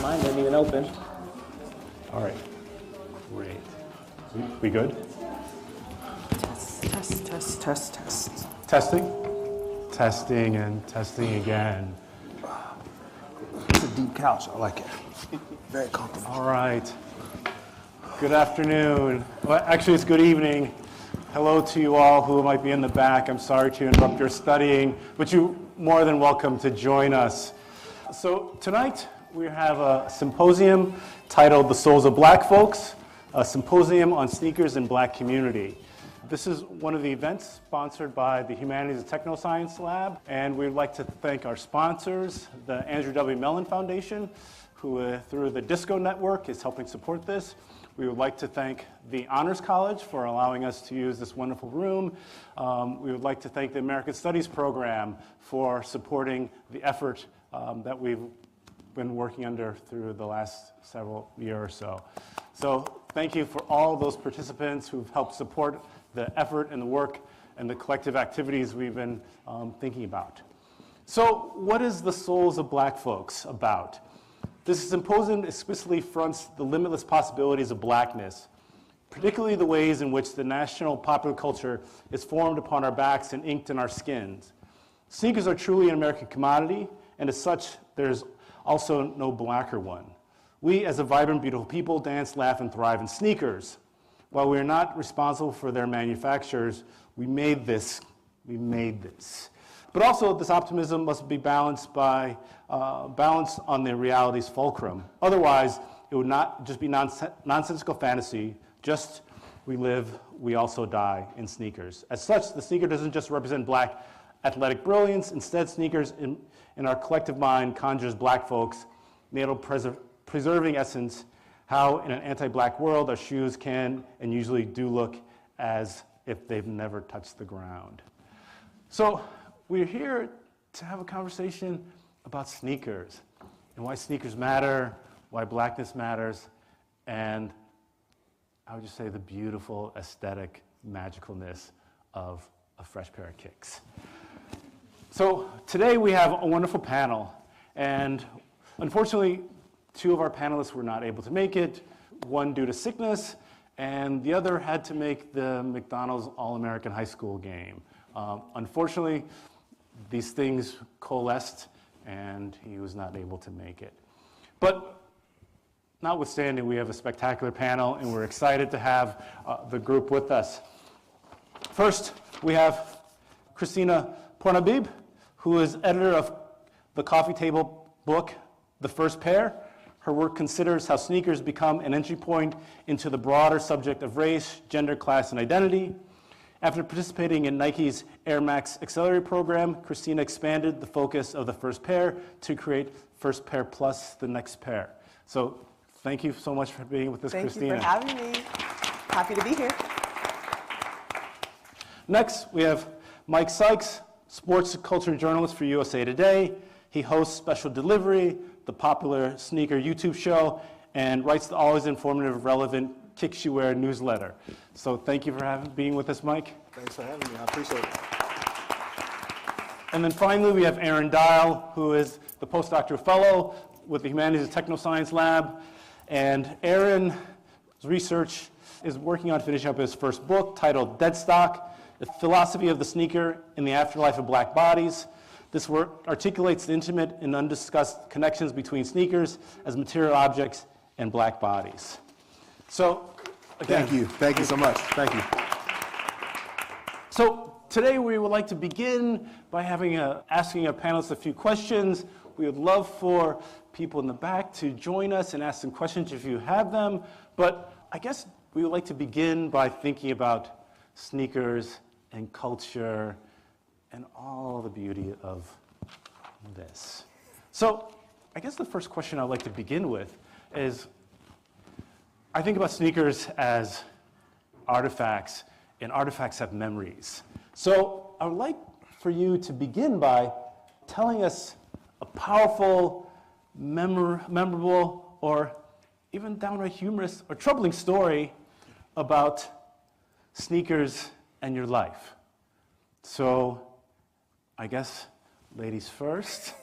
Mine didn't even open. All right, great. We good? Test. Testing? Testing and testing again. It's a deep couch. I like it. Very comfortable. All right. Good afternoon. Well, actually, it's good evening. Hello to you all who might be in the back. I'm sorry to interrupt your studying, but you're more than welcome to join us. So tonight, we have a symposium titled The Souls of Black Folks, a symposium on sneakers and black community. This is one of the events sponsored by the Humanities and Technoscience Lab, and we'd like to thank our sponsors, the Andrew W. Mellon Foundation, who through the Disco Network is helping support this. We would like to thank the Honors College for allowing us to use this wonderful room. We would like to thank the American Studies Program for supporting the effort that we've been working under through the last several years or so. So thank you for all those participants who've helped support the effort and the work and the collective activities we've been thinking about. So what is the Souls of Black Folks about? This symposium explicitly fronts the limitless possibilities of blackness, particularly the ways in which the national popular culture is formed upon our backs and inked in our skins. Sneakers are truly an American commodity, and as such, there's also no blacker one. We, as a vibrant, beautiful people, dance, laugh, and thrive in sneakers. While we are not responsible for their manufacturers, we made this. But also, this optimism must be balanced by balance on the reality's fulcrum. Otherwise, it would not just be nonsensical fantasy, just we live, we also die in sneakers. As such, the sneaker doesn't just represent black athletic brilliance. Instead, sneakers in our collective mind conjures black folks, natal preserving essence, how in an anti-black world our shoes can and usually do look as if they've never touched the ground. So we're here to have a conversation about sneakers and why sneakers matter, why blackness matters, and I would just say the beautiful aesthetic magicalness of a fresh pair of kicks. So today we have a wonderful panel, and unfortunately, two of our panelists were not able to make it, one due to sickness, and the other had to make the McDonald's All-American High School game. Unfortunately, these things coalesced, and he was not able to make it. But notwithstanding, we have a spectacular panel, and we're excited to have the group with us. First, we have Christina Pornabib, who is editor of the coffee table book, The First Pair. Her work considers how sneakers become an entry point into the broader subject of race, gender, class, and identity. After participating in Nike's Air Max Accelerator program, Christina expanded the focus of The First Pair to create First Pair Plus, the next pair. So thank you so much for being with us, Christina. Thank you for having me. Happy to be here. Next, we have Mike Sykes, sports culture journalist for USA Today. He hosts Special Delivery, the popular sneaker YouTube show, and writes the always informative, relevant Kicks You Wear newsletter. So thank you for being with us, Mike. Thanks for having me. I appreciate it. And then finally, we have Aaron Dial, who is the postdoctoral fellow with the Humanities and Technoscience Lab. And Aaron's research is working on finishing up his first book titled Deadstock, The Philosophy of the Sneaker in the Afterlife of Black Bodies. This work articulates the intimate and undiscussed connections between sneakers as material objects and black bodies. So, again, Thank you so much. Thank you. So today we would like to begin by asking our panelists a few questions. We would love for people in the back to join us and ask some questions if you have them. But I guess we would like to begin by thinking about sneakers and culture and all the beauty of this. So I guess the first question I'd like to begin with is, I think about sneakers as artifacts, and artifacts have memories. So I would like for you to begin by telling us a powerful, memorable, or even downright humorous or troubling story about sneakers and your life. So I guess ladies first.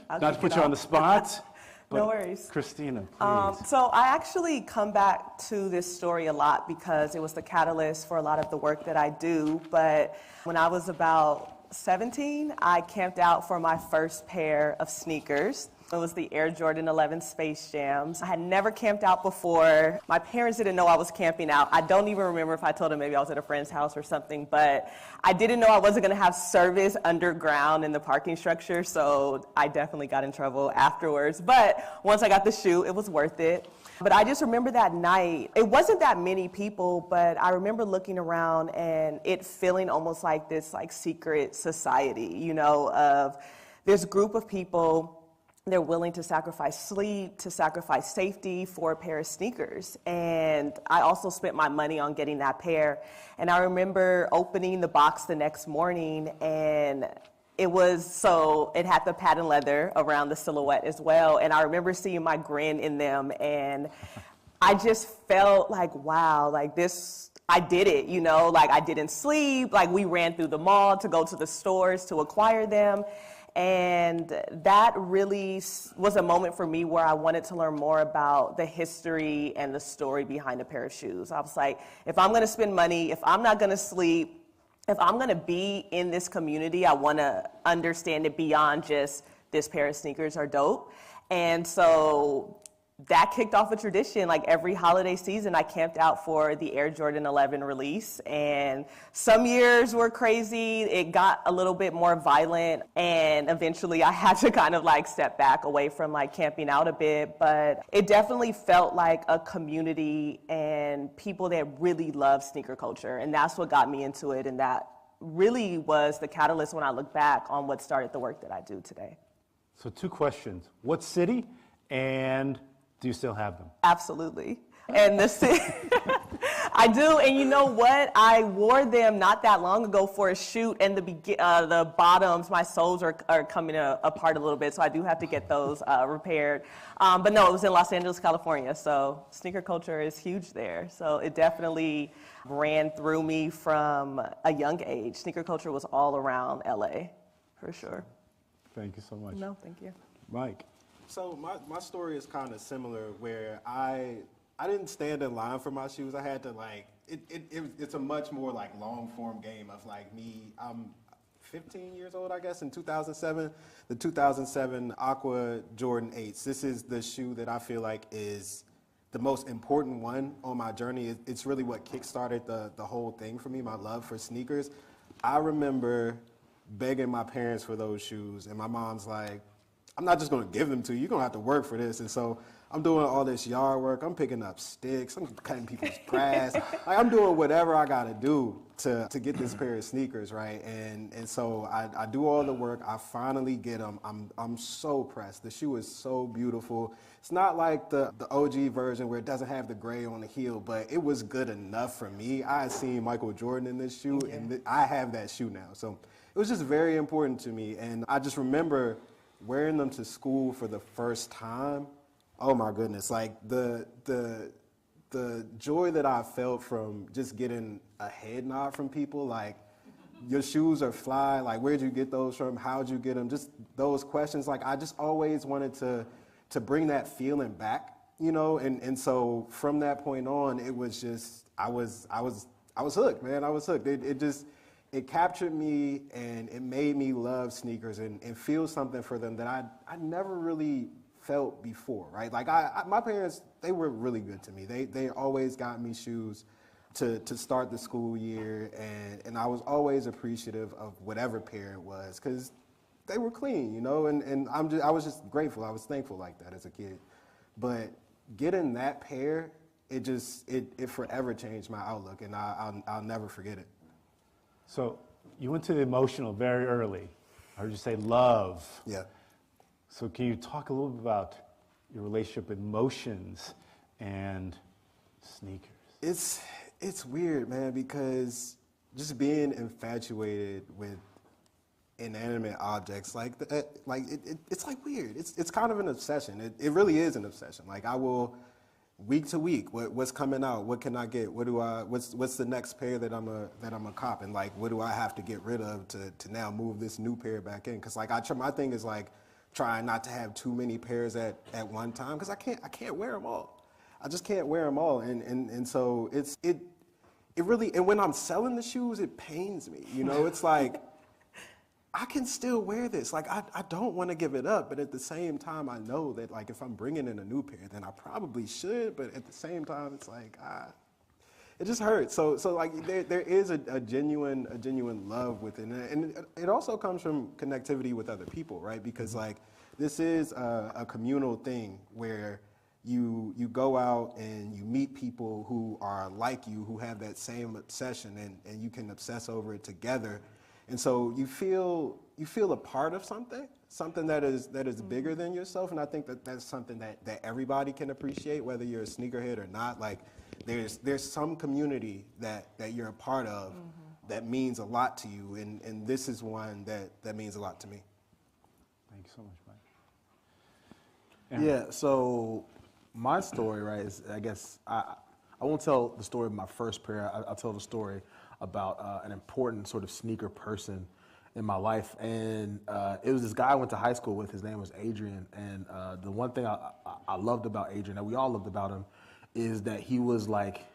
Not to put you on the spot. But No worries. Christina, please. So I actually come back to this story a lot because it was the catalyst for a lot of the work that I do. But when I was about 17, I camped out for my first pair of sneakers. It was the Air Jordan 11 Space Jams. I had never camped out before. My parents didn't know I was camping out. I don't even remember if I told them maybe I was at a friend's house or something, but I didn't know I wasn't gonna have service underground in the parking structure, so I definitely got in trouble afterwards. But once I got the shoe, it was worth it. But I just remember that night, it wasn't that many people, but I remember looking around and it feeling almost like this secret society, you know, of this group of people. They're willing to sacrifice sleep, to sacrifice safety for a pair of sneakers. And I also spent my money on getting that pair. And I remember opening the box the next morning, and it had the patent leather around the silhouette as well. And I remember seeing my grin in them, and I just felt like, wow, like this, I did it, you know, like I didn't sleep, like we ran through the mall to go to the stores to acquire them. And that really was a moment for me where I wanted to learn more about the history and the story behind a pair of shoes. I was like, if I'm gonna spend money, if I'm not gonna sleep, if I'm gonna be in this community, I wanna understand it beyond just this pair of sneakers are dope. And so that kicked off a tradition. Like every holiday season, I camped out for the Air Jordan 11 release. And some years were crazy. It got a little bit more violent. And eventually I had to kind of step back away from camping out a bit. But it definitely felt like a community and people that really love sneaker culture. And that's what got me into it. And that really was the catalyst when I look back on what started the work that I do today. So 2 questions. What city, and do you still have them? Absolutely. And I do, and you know what? I wore them not that long ago for a shoot, and the bottoms, my soles are coming apart a little bit, so I do have to get those repaired. But no, it was in Los Angeles, California, so sneaker culture is huge there. So it definitely ran through me from a young age. Sneaker culture was all around LA, for sure. Thank you so much. No, thank you. Mike. So my story is kind of similar, where I didn't stand in line for my shoes. I had to it's a much more long form game of me. I'm 15 years old, I guess, in 2007. The 2007 Aqua Jordan 8s. This is the shoe that I feel like is the most important one on my journey. It's really what kickstarted the whole thing for me, my love for sneakers. I remember begging my parents for those shoes, and my mom's like, I'm not just gonna give them to you, you're gonna have to work for this. And so I'm doing all this yard work, I'm picking up sticks, I'm cutting people's grass. I'm doing whatever I gotta do to get this pair of sneakers, right? And so I do all the work, I finally get them. I'm so pressed. The shoe is so beautiful. It's not like the OG version where it doesn't have the gray on the heel, but it was good enough for me. I had seen Michael Jordan in this shoe, and I have that shoe now. So it was just very important to me. And I just remember wearing them to school for the first time. Oh my goodness, the joy that I felt from just getting a head nod from people, your shoes are fly, where'd you get those from, how'd you get them, just those questions. I just always wanted to bring that feeling back, you know, and so from that point on, it was just, I was hooked, man. I was hooked. It captured me, and it made me love sneakers and feel something for them that I never really felt before, right? My parents, they were really good to me. They always got me shoes to start the school year, and I was always appreciative of whatever pair it was, because they were clean, you know, and I was just grateful. I was thankful like that as a kid. But getting that pair, it forever changed my outlook, and I'll never forget it. So you went to the emotional very early. I heard you say love. Yeah. So can you talk a little bit about your relationship with emotions and sneakers? It's weird, man, because just being infatuated with inanimate objects it's weird. It's kind of an obsession. It really is an obsession. I will, week to week, what's coming out? What can I get? What's the next pair that I'm a cop? And what do I have to get rid of to now move this new pair back in? Because my thing is trying not to have too many pairs at one time because I can't wear them all. I just can't wear them all, and so it really, and when I'm selling the shoes, it pains me. You know, it's like I can still wear this. Like I don't want to give it up, but at the same time, I know that like if I'm bringing in a new pair, then I probably should. But at the same time, it's like it just hurts. So like there is a genuine love within it, and it also comes from connectivity with other people, right? Because like this is a communal thing where you go out and you meet people who are like you, who have that same obsession, and you can obsess over it together, and so you feel a part of something that is bigger than yourself, and I think that's something that everybody can appreciate, whether you're a sneakerhead or not. Like there's some community that you're a part of that means a lot to you, and this is one that means a lot to me. Thank you so much, Mike. Yeah, so my story, right, is I guess I won't tell the story of my first pair. I'll tell the story about an important sort of sneaker person in my life. And it was this guy I went to high school with. His name was Adrian. And the one thing I loved about Adrian, that we all loved about him, is that he was like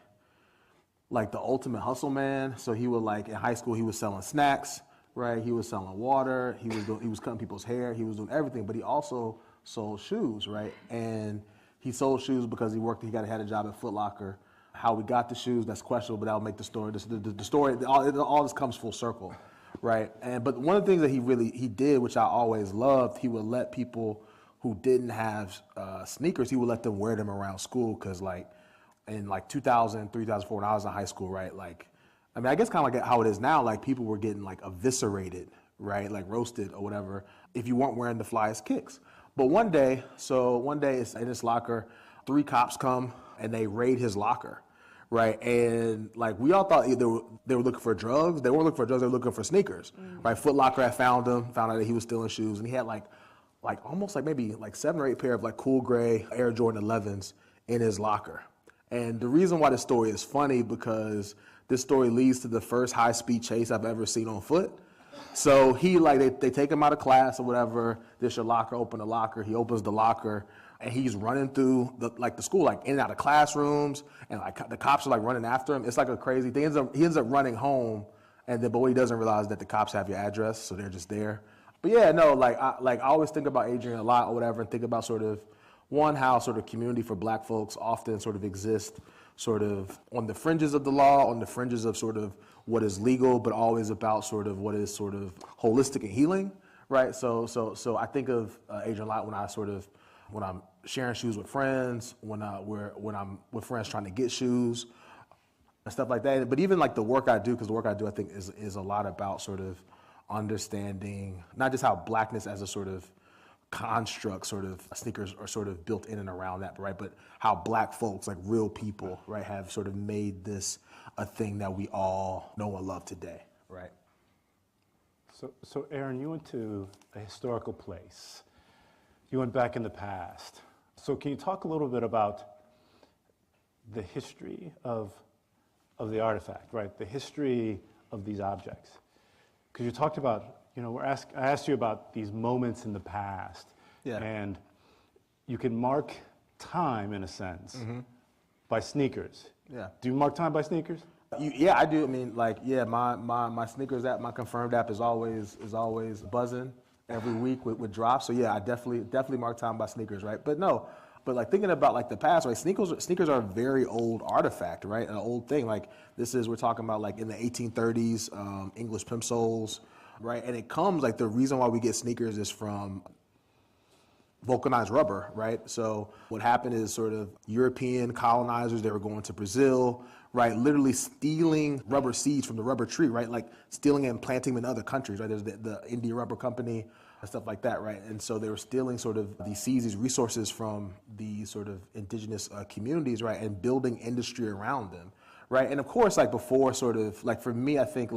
the ultimate hustle man. So he would in high school, he was selling snacks, right? He was selling water. He was cutting people's hair. He was doing everything. But he also sold shoes, right? And he sold shoes because he had a job at Foot Locker. How we got the shoes, that's questionable, but that'll make the story. The story, all this comes full circle, right? But one of the things that he did, which I always loved, he would let people who didn't have sneakers, he would let them wear them around school, because in 2003, 2004, when I was in high school, right? I guess kind of like how it is now, people were getting eviscerated, right? Roasted or whatever, if you weren't wearing the flyest kicks. But one day it's in his locker, 3 cops come and they raid his locker, right? And we all thought they were looking for drugs. They weren't looking for drugs, they were looking for sneakers, right? Foot Locker had found out that he was stealing shoes, and he had almost maybe 7 or 8 pair of cool gray Air Jordan 11s in his locker. And the reason why this story is funny, because this story leads to the first high-speed chase I've ever seen on foot. So they take him out of class or whatever. This your locker, open the locker. He opens the locker, and he's running through the school, in and out of classrooms, and the cops are running after him. It's a crazy thing. He ends up running home, but what he doesn't realize is that the cops have your address, so they're just there. But yeah, no, I always think about Adrian a lot or whatever, and think about how community for Black folks often exists on the fringes of the law, on the fringes of what is legal, but always about what is holistic and healing, right? So I think of Adrian a lot when I'm sharing shoes with friends, when I'm with friends trying to get shoes, and stuff like that. But even the work I do, because the work I do I think is a lot about understanding not just how Blackness as a construct, sneakers are built in and around that, right? But how Black folks, real people, right, have made this a thing that we all know and love today, right? So Aaron, you went to a historical place. You went back in the past. So can you talk a little bit about the history of the artifact, right? The history of these objects. Because you talked about, I asked you about these moments in the past. Yeah. And you can mark time, in a sense, by sneakers. Yeah. Do you mark time by sneakers? Yeah, I do. My sneakers app, my Confirmed app is always buzzing every week with drops. So yeah, I definitely mark time by sneakers, right? But no, thinking about the past, right? Sneakers are a very old artifact, right? An old thing. We're talking about in the 1830s, English pimp soles, right? And it comes the reason why we get sneakers is from vulcanized rubber, right? So what happened is European colonizers, they were going to Brazil, right? Literally stealing rubber seeds from the rubber tree, right? Stealing and planting them in other countries, right? There's the India Rubber Company and stuff like that, right? And so they were stealing these seeds, these resources from the indigenous communities, right? And building industry around them, right? And of course, before for me, I think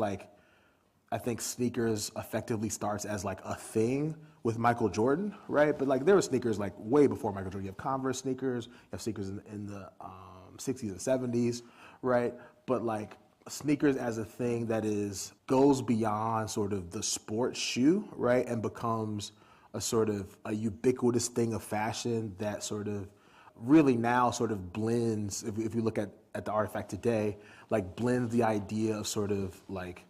sneakers effectively starts as a thing with Michael Jordan, right? But there were sneakers way before Michael Jordan. You have Converse sneakers, you have sneakers in the 60s and 70s, right? But sneakers as a thing that goes beyond the sports shoe, right? And becomes a sort of a ubiquitous thing of fashion that sort of really now sort of blends, if you look at the artifact today, like blends the idea of sort of like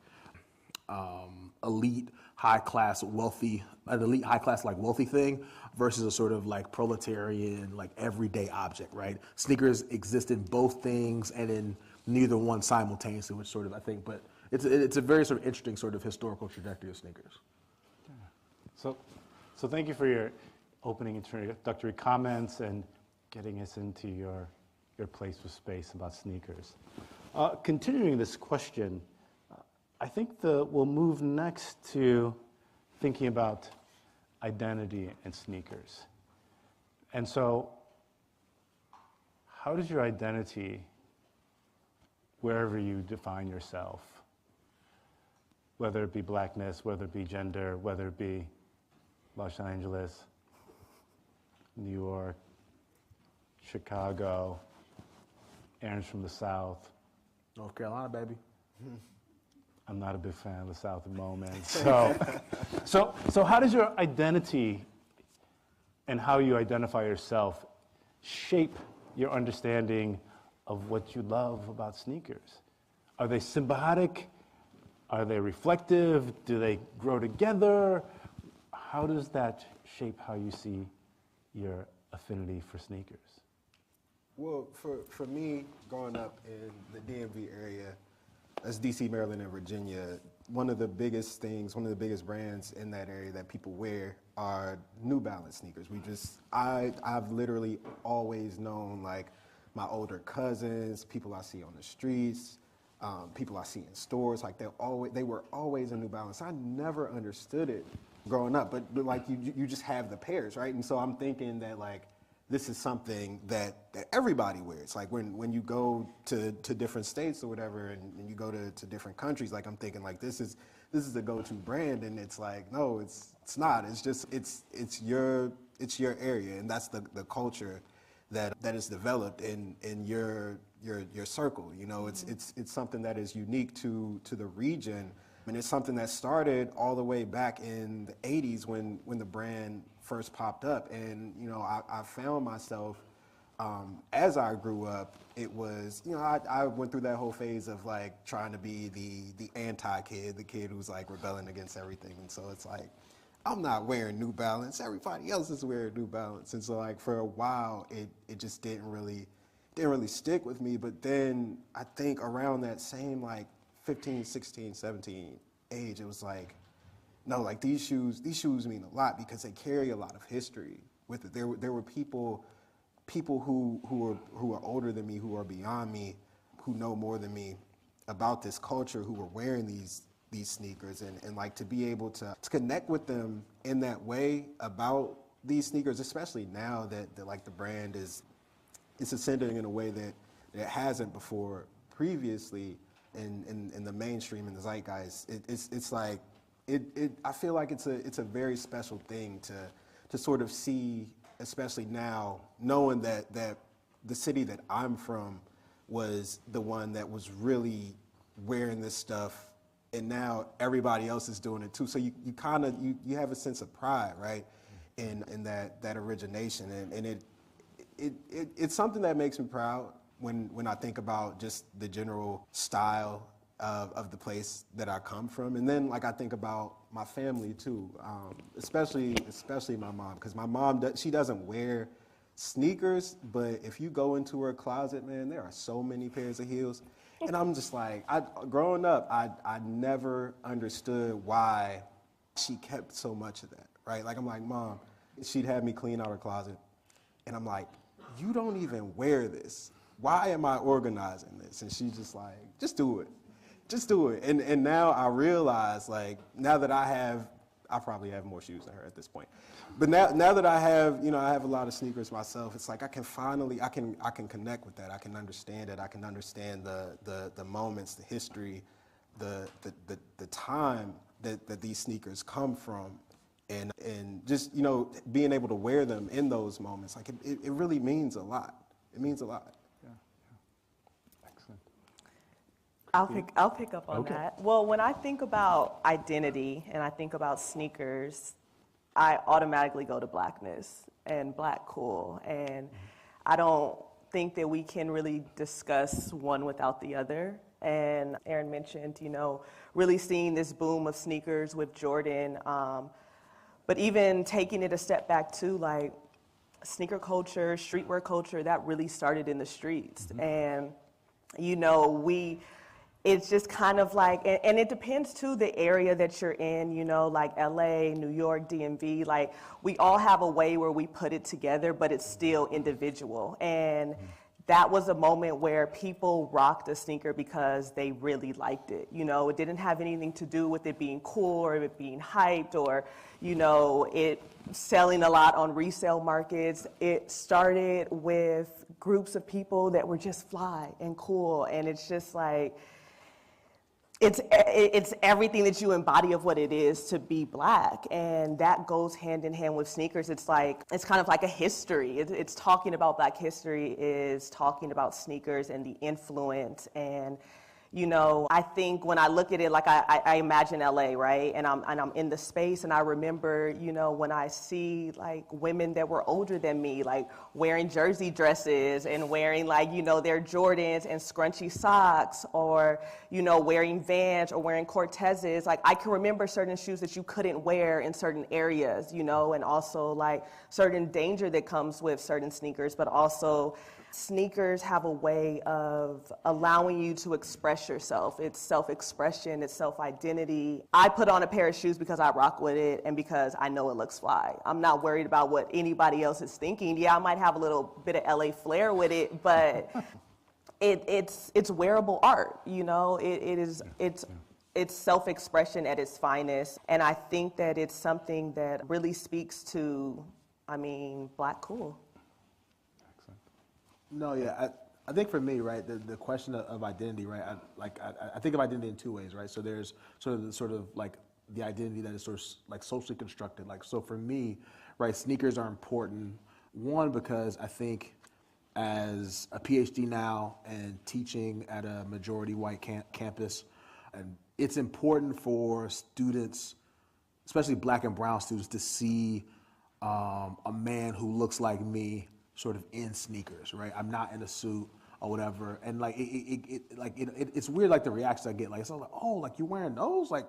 elite, high class, wealthy, an elite, high class, like wealthy thing versus a sort of like proletarian, like everyday object, right? Sneakers exist in both things and in neither one simultaneously, which sort of, I think, but it's a very sort of interesting sort of historical trajectory of sneakers. So thank you for your opening introductory comments and getting us into your place with space about sneakers. Continuing this question, I think we'll move next to thinking about identity and sneakers. And so, how does your identity, wherever you define yourself, whether it be blackness, whether it be gender, whether it be Los Angeles, New York, Chicago, Aaron's from the South. North Carolina, baby. I'm not a big fan of the South at the moment. So how does your identity and how you identify yourself shape your understanding of what you love about sneakers? Are they symbiotic? Are they reflective? Do they grow together? How does that shape how you see your affinity for sneakers? Well, for me, growing up in the DMV area, that's DC, Maryland, and Virginia, one of the biggest brands in that area that people wear are New Balance sneakers. I've literally always known, like, my older cousins, people I see on the streets, people I see in stores, like they were always a New Balance. I never understood it growing up, but like you just have the pairs, right? And so I'm thinking that, like, this is something that everybody wears. Like when you go to different states or whatever, and you go to different countries, like I'm thinking like this is the go-to brand, and it's like, no, it's not. It's just it's your area, and that's the culture that is developed in your circle. You know, it's something that is unique to the region. And it's something that started all the way back in the 80s when the brand first popped up. And, you know, I found myself, as I grew up, it was, you know, I went through that whole phase of, like, trying to be the anti-kid, the kid who's, like, rebelling against everything. And so it's like, I'm not wearing New Balance. Everybody else is wearing New Balance. And so, like, for a while, it just didn't really stick with me. But then I think around that same, like, 15, 16, 17 age, it was like, no, like these shoes mean a lot because they carry a lot of history with it. There were people who are older than me, who are beyond me, who know more than me about this culture, who were wearing these sneakers, and like to be able to connect with them in that way about these sneakers, especially now that like the brand is ascending in a way that it hasn't before previously. In the mainstream, in the zeitgeist, it's like I feel like it's a very special thing to sort of see, especially now, knowing that the city that I'm from was the one that was really wearing this stuff, and now everybody else is doing it too. So you kind of you have a sense of pride, right, in that origination, and it's something that makes me proud. When I think about just the general style of the place that I come from, and then like I think about my family too, especially my mom, because my mom she doesn't wear sneakers, but if you go into her closet, man, there are so many pairs of heels, and I'm just like, growing up, I never understood why she kept so much of that, right? Like I'm like, Mom, she'd have me clean out her closet, and I'm like, you don't even wear this. Why am I organizing this? And she's just like, just do it. Just do it. And now I realize, like, now that I probably have more shoes than her at this point. But now that I have a lot of sneakers myself, it's like I can connect with that. I can understand it. I can understand the moments, the history, the time that these sneakers come from. And just, you know, being able to wear them in those moments, like it really means a lot. It means a lot. I'll pick up on that. Well, when I think about identity and I think about sneakers, I automatically go to Blackness and Black cool. And I don't think that we can really discuss one without the other. And Aaron mentioned, really seeing this boom of sneakers with Jordan, but even taking it a step back too, like sneaker culture, streetwear culture, that really started in the streets. And, it's just kind of like, and it depends too the area that you're in, like LA, New York, DMV, like we all have a way where we put it together, but it's still individual. And that was a moment where people rocked a sneaker because they really liked it. It didn't have anything to do with it being cool or it being hyped or, it selling a lot on resale markets. It started with groups of people that were just fly and cool. And it's just like, it's everything that you embody of what it is to be Black, and that goes hand in hand with sneakers. It's kind of like a history. It's talking about Black history, is talking about sneakers and the influence. And I think when I look at it, like I imagine LA, right? And I'm in the space, and I remember, when I see like women that were older than me, like wearing jersey dresses and wearing like, their Jordans and scrunchy socks, or, wearing Vans or wearing Cortezes. Like I can remember certain shoes that you couldn't wear in certain areas, and also like certain danger that comes with certain sneakers, but also sneakers have a way of allowing you to express yourself. It's self-expression, it's self-identity. I put on a pair of shoes because I rock with it and because I know it looks fly. I'm not worried about what anybody else is thinking. Yeah, I might have a little bit of LA flair with it, but it's wearable art, it's self-expression at its finest. And I think that it's something that really speaks to, Black cool. No, yeah, I think for me, right, the question of identity, right, I think of identity in two ways, right? So there's sort of like the identity that is sort of like socially constructed. Like, so for me, right, sneakers are important. One, because I think as a PhD now and teaching at a majority white campus, and it's important for students, especially Black and brown students, to see a man who looks like me sort of in sneakers, right? I'm not in a suit or whatever, and like it's weird, like the reactions I get, like it's all like, oh, like you wearing those, like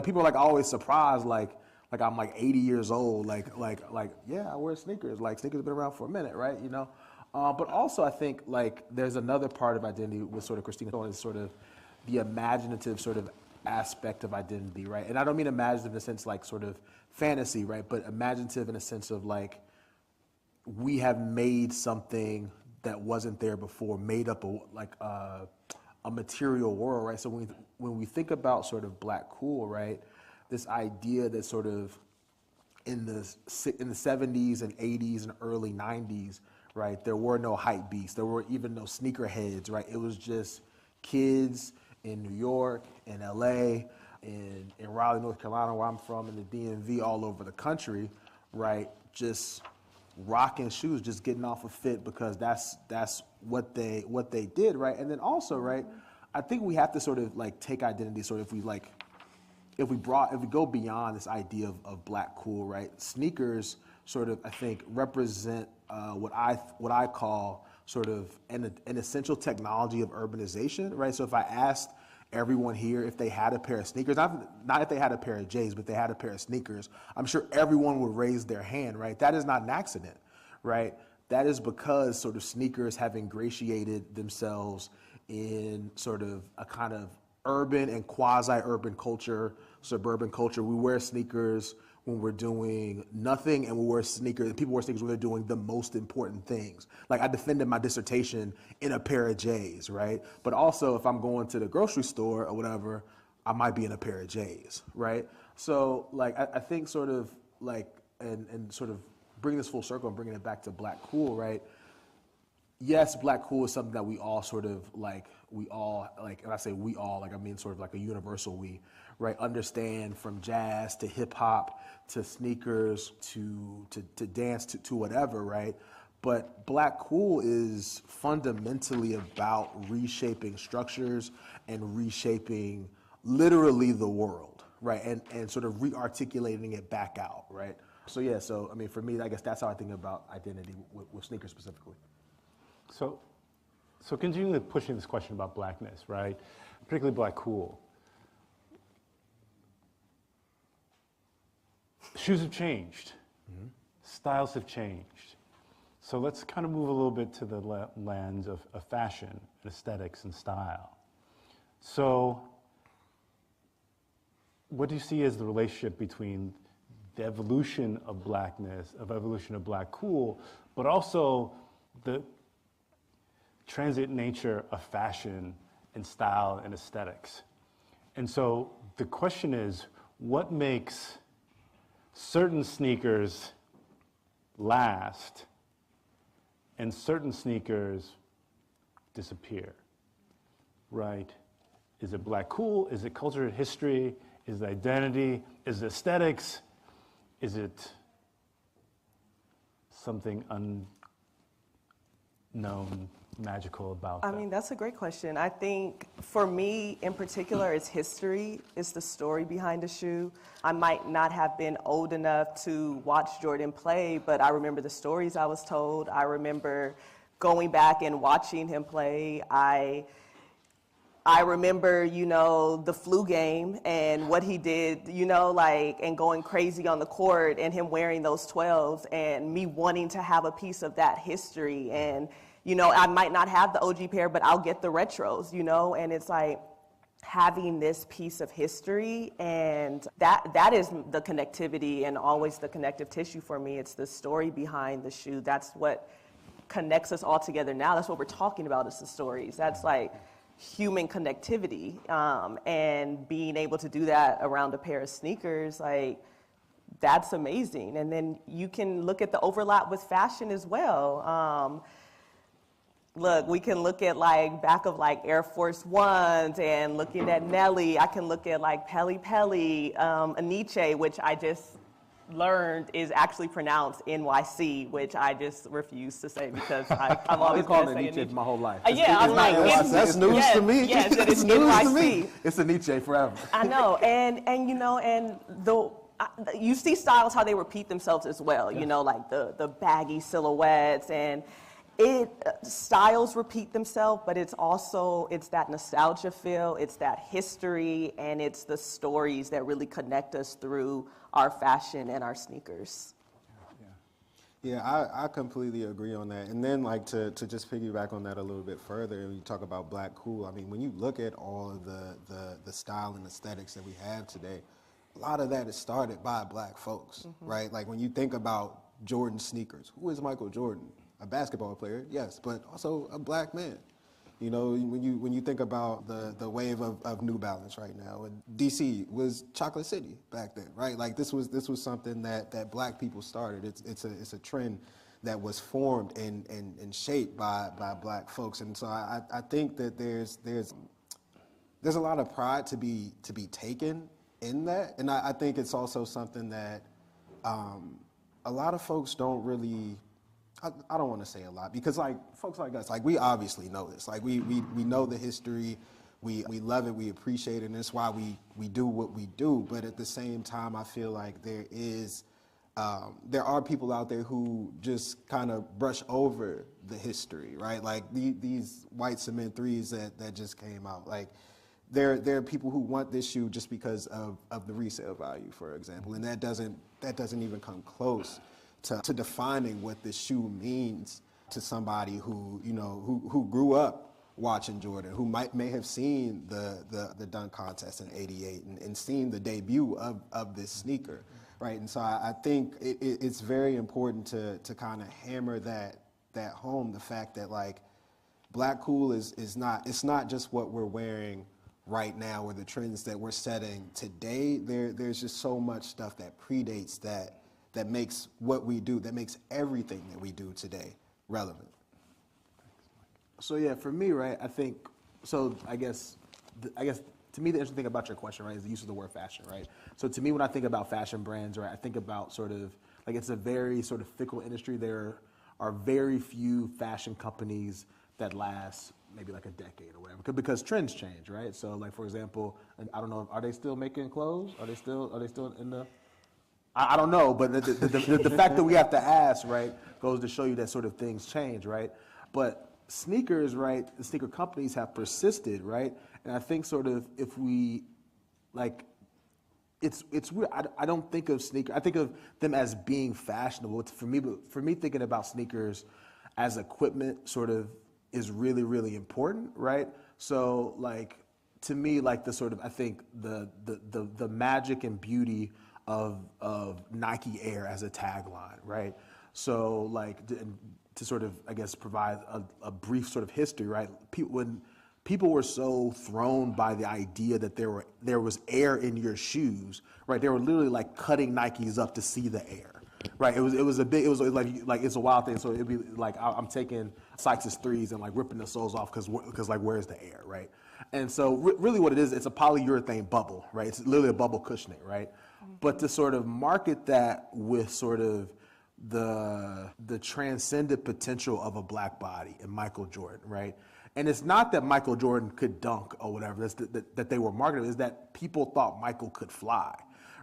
people are like always surprised, like I'm like 80 years old, like yeah, I wear sneakers, like sneakers have been around for a minute, right? But also I think like there's another part of identity with sort of Christina is sort of the imaginative sort of aspect of identity, right? And I don't mean imaginative in a sense like sort of fantasy, right? But imaginative in a sense of like, we have made something that wasn't there before, made up a material world, right? So when we think about sort of Black cool, right, this idea that sort of in the 70s and 80s and early 90s, right, there were no hype beasts, there were even no sneakerheads, right? It was just kids in New York, in LA, in Raleigh, North Carolina, where I'm from, in the DMV, all over the country, right, just rocking shoes, just getting off a fit because that's what they did, right? And then also, right, I think we have to sort of like take identity, sort of if we go beyond this idea of Black cool, right? Sneakers sort of, I think, represent what I call sort of an essential technology of urbanization, right? So if I asked everyone here if they had a pair of sneakers, not if they had a pair of J's, but if they had a pair of sneakers, I'm sure everyone would raise their hand, right? That is not an accident, right? That is because sort of sneakers have ingratiated themselves in sort of a kind of urban and quasi-urban culture, suburban culture. We wear sneakers when we're doing nothing, and people wear sneakers when they're doing the most important things. Like I defended my dissertation in a pair of J's, right? But also if I'm going to the grocery store or whatever, I might be in a pair of J's, right? So like I think sort of like, and sort of bringing this full circle and bringing it back to Black cool, right? Yes, Black cool is something that we all sort of like, and I say we all, like I mean sort of like a universal we, right? Understand, from jazz to hip hop to sneakers to dance to whatever, right? But Black cool is fundamentally about reshaping structures and reshaping literally the world, right? And sort of re-articulating it back out, right? So yeah, so I mean, for me, I guess that's how I think about identity with sneakers specifically. So continuing pushing this question about blackness, right? Particularly black cool. Shoes have changed. Styles have changed. So let's kind of move a little bit to the lens of fashion, and aesthetics, and style. So what do you see as the relationship between the evolution of blackness, of evolution of black cool, but also the transient nature of fashion and style and aesthetics? And so the question is, what makes certain sneakers last and certain sneakers disappear, right? Is it black cool? Is it culture and history? Is it identity? Is it aesthetics? Is it something unknown, magical about that? I mean, that's a great question. I think for me in particular, it's history, it's the story behind the shoe. I might not have been old enough to watch Jordan play, but I remember the stories I was told. I remember going back and watching him play. I remember, the flu game and what he did, and going crazy on the court and him wearing those 12s and me wanting to have a piece of that history. And, I might not have the OG pair, but I'll get the retros, and it's like having this piece of history, and that is the connectivity and always the connective tissue for me. It's the story behind the shoe. That's what connects us all together now. That's what we're talking about, is the stories. That's like human connectivity, and being able to do that around a pair of sneakers, like, that's amazing. And then you can look at the overlap with fashion as well. Look, we can look at back of Air Force Ones and looking at Nelly. I can look at Peli Peli, Aniche, which I just learned is actually pronounced NYC, which I just refuse to say because I'm always called going to say Aniche Aniche. my whole life. Yeah, I'm like, that's news yes, to me. Yes, it It's is news to NYC. me. It's Aniche forever. I know, and you see styles how they repeat themselves as well. Yes. Like the baggy silhouettes, and styles repeat themselves, but it's that nostalgia feel, it's that history, and it's the stories that really connect us through our fashion and our sneakers. Yeah, I completely agree on that. And then to just piggyback on that a little bit further, and you talk about black cool, I mean, when you look at all of the style and aesthetics that we have today, a lot of that is started by black folks, right? Like when you think about Jordan sneakers, who is Michael Jordan? A basketball player, yes, but also a black man. When you think about the wave of New Balance right now, and DC was Chocolate City back then, right? Like this was something that black people started. It's a trend that was formed and shaped by black folks, and so I think that there's a lot of pride to be taken in that, and I think it's also something that a lot of folks don't really. I don't want to say a lot because folks like us, we obviously know this. We know the history, we love it, we appreciate it, and that's why we do what we do. But at the same time, I feel like there are people out there who just kind of brush over the history, right? Like these white cement threes that just came out. There are people who want this shoe just because of the resale value, for example, and that doesn't even come close to defining what this shoe means to somebody who grew up watching Jordan, who may have seen the dunk contest in '88 and seen the debut of this sneaker, right? And so I think it's very important to kind of hammer that home, the fact that black cool it's not just what we're wearing right now or the trends that we're setting today. There's just so much stuff that predates that makes what we do, that makes everything that we do today relevant. So yeah, for me, right, I think, so I guess to me the interesting thing about your question, right, is the use of the word fashion, right? So to me, when I think about fashion brands, right, I think about sort of, it's a very sort of fickle industry. There are very few fashion companies that last maybe a decade or whatever, because trends change, right? So for example, and I don't know, are they still making clothes? Are they still in the... I don't know, but the fact that we have to ask, right, goes to show you that sort of things change, right? But sneakers, right, the sneaker companies have persisted, right? And I think sort of if we, like, it's weird. I don't think of I think of them as being fashionable. It's for me, thinking about sneakers as equipment sort of is really, really important, right? So like, to me, like the sort of, I think the magic and beauty of Nike Air as a tagline, right? So like to sort of, I guess, provide a brief sort of history, right? When people were so thrown by the idea that there was air in your shoes, right? They were literally like cutting Nikes up to see the air, right? It was like it's a wild thing. So it'd be like I'm taking Sykes' threes and like ripping the soles off because like where's the air, right? And so really what it is, it's a polyurethane bubble, right? It's literally a bubble cushioning, right? But to sort of market that with sort of the transcendent potential of a black body and Michael Jordan, right? And it's not that Michael Jordan could dunk or whatever, that they were marketing, is that people thought Michael could fly,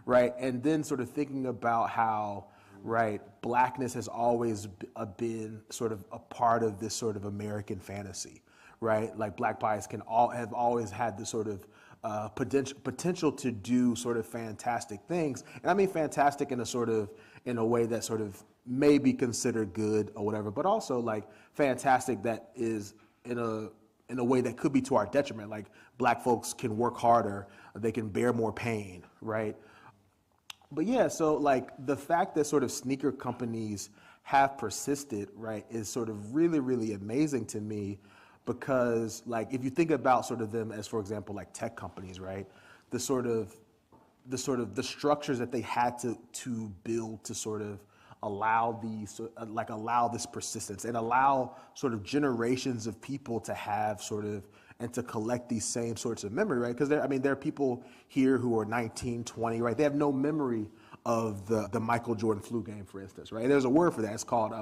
right? And then sort of thinking about how, right, blackness has always been sort of a part of this sort of American fantasy, right? Like black bodies have always had this sort of potential to do sort of fantastic things. And I mean fantastic in a way that sort of may be considered good or whatever, but also like fantastic that is in a way that could be to our detriment. Like black folks can work harder, they can bear more pain, right? But yeah, so like the fact that sort of sneaker companies have persisted, right, is sort of really, really amazing to me, because like if you think about sort of them as, for example, like tech companies, right, the structures that they had to build to sort of allow this persistence and allow sort of generations of people to have sort of and to collect these same sorts of memory, right? Because there are people here who are 19, 20, right? They have no memory of the Michael Jordan flu game, for instance, right? There's a word for that. It's called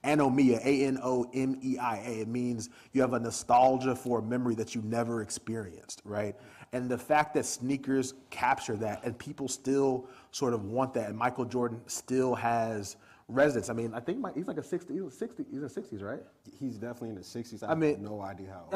anomia, A-N-O-M-E-I-A. It means you have a nostalgia for a memory that you never experienced, right? And the fact that sneakers capture that and people still sort of want that, and Michael Jordan still has resonance. I mean, I think he's like a 60. He's in the 60s, right? He's definitely in the 60s. I have no idea how.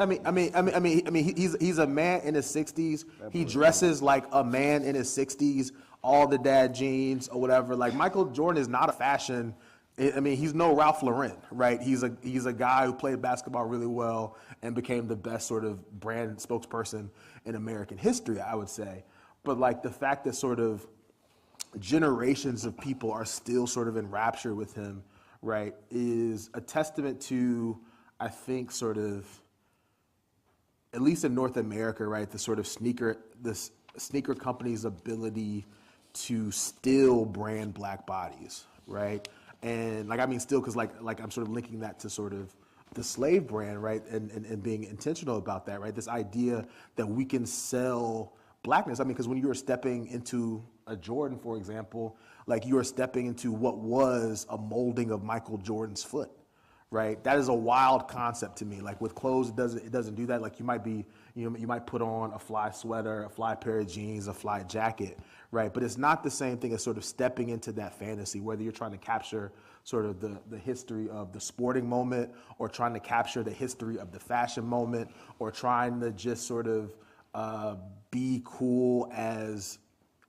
He's a man in his 60s. He dresses like a man in his 60s. All the dad jeans or whatever. Like Michael Jordan is not a fashion. I mean, he's no Ralph Lauren, right? He's a guy who played basketball really well and became the best sort of brand spokesperson in American history, I would say. But like the fact that sort of generations of people are still sort of enraptured with him, right, is a testament to, I think, sort of, at least in North America, right, the sort of sneaker company's ability to still brand black bodies, right? And like, I mean, still, because like I'm sort of linking that to sort of the slave brand, right? And being intentional about that, right? This idea that we can sell blackness. I mean, because when you were stepping into a Jordan, for example, like you are stepping into what was a molding of Michael Jordan's foot, right? That is a wild concept to me. Like with clothes, it doesn't do that. Like you might put on a fly sweater, a fly pair of jeans, a fly jacket, right? But it's not the same thing as sort of stepping into that fantasy, whether you're trying to capture sort of the history of the sporting moment, or trying to capture the history of the fashion moment, or trying to just sort of be cool as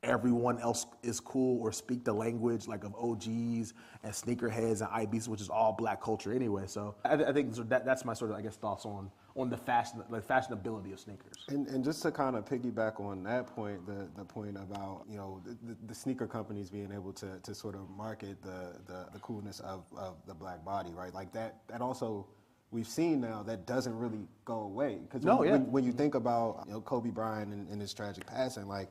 everyone else is cool, or speak the language like of OGs and sneakerheads and IBs, which is all black culture anyway. So I think that's my sort of, I guess, thoughts on the fashionability of sneakers. And just to kind of piggyback on that point, the point about, you know, the sneaker companies being able to sort of market the coolness of the black body, right? Like that also, we've seen now that doesn't really go away. Because when you think about, you know, Kobe Bryant and his tragic passing, like,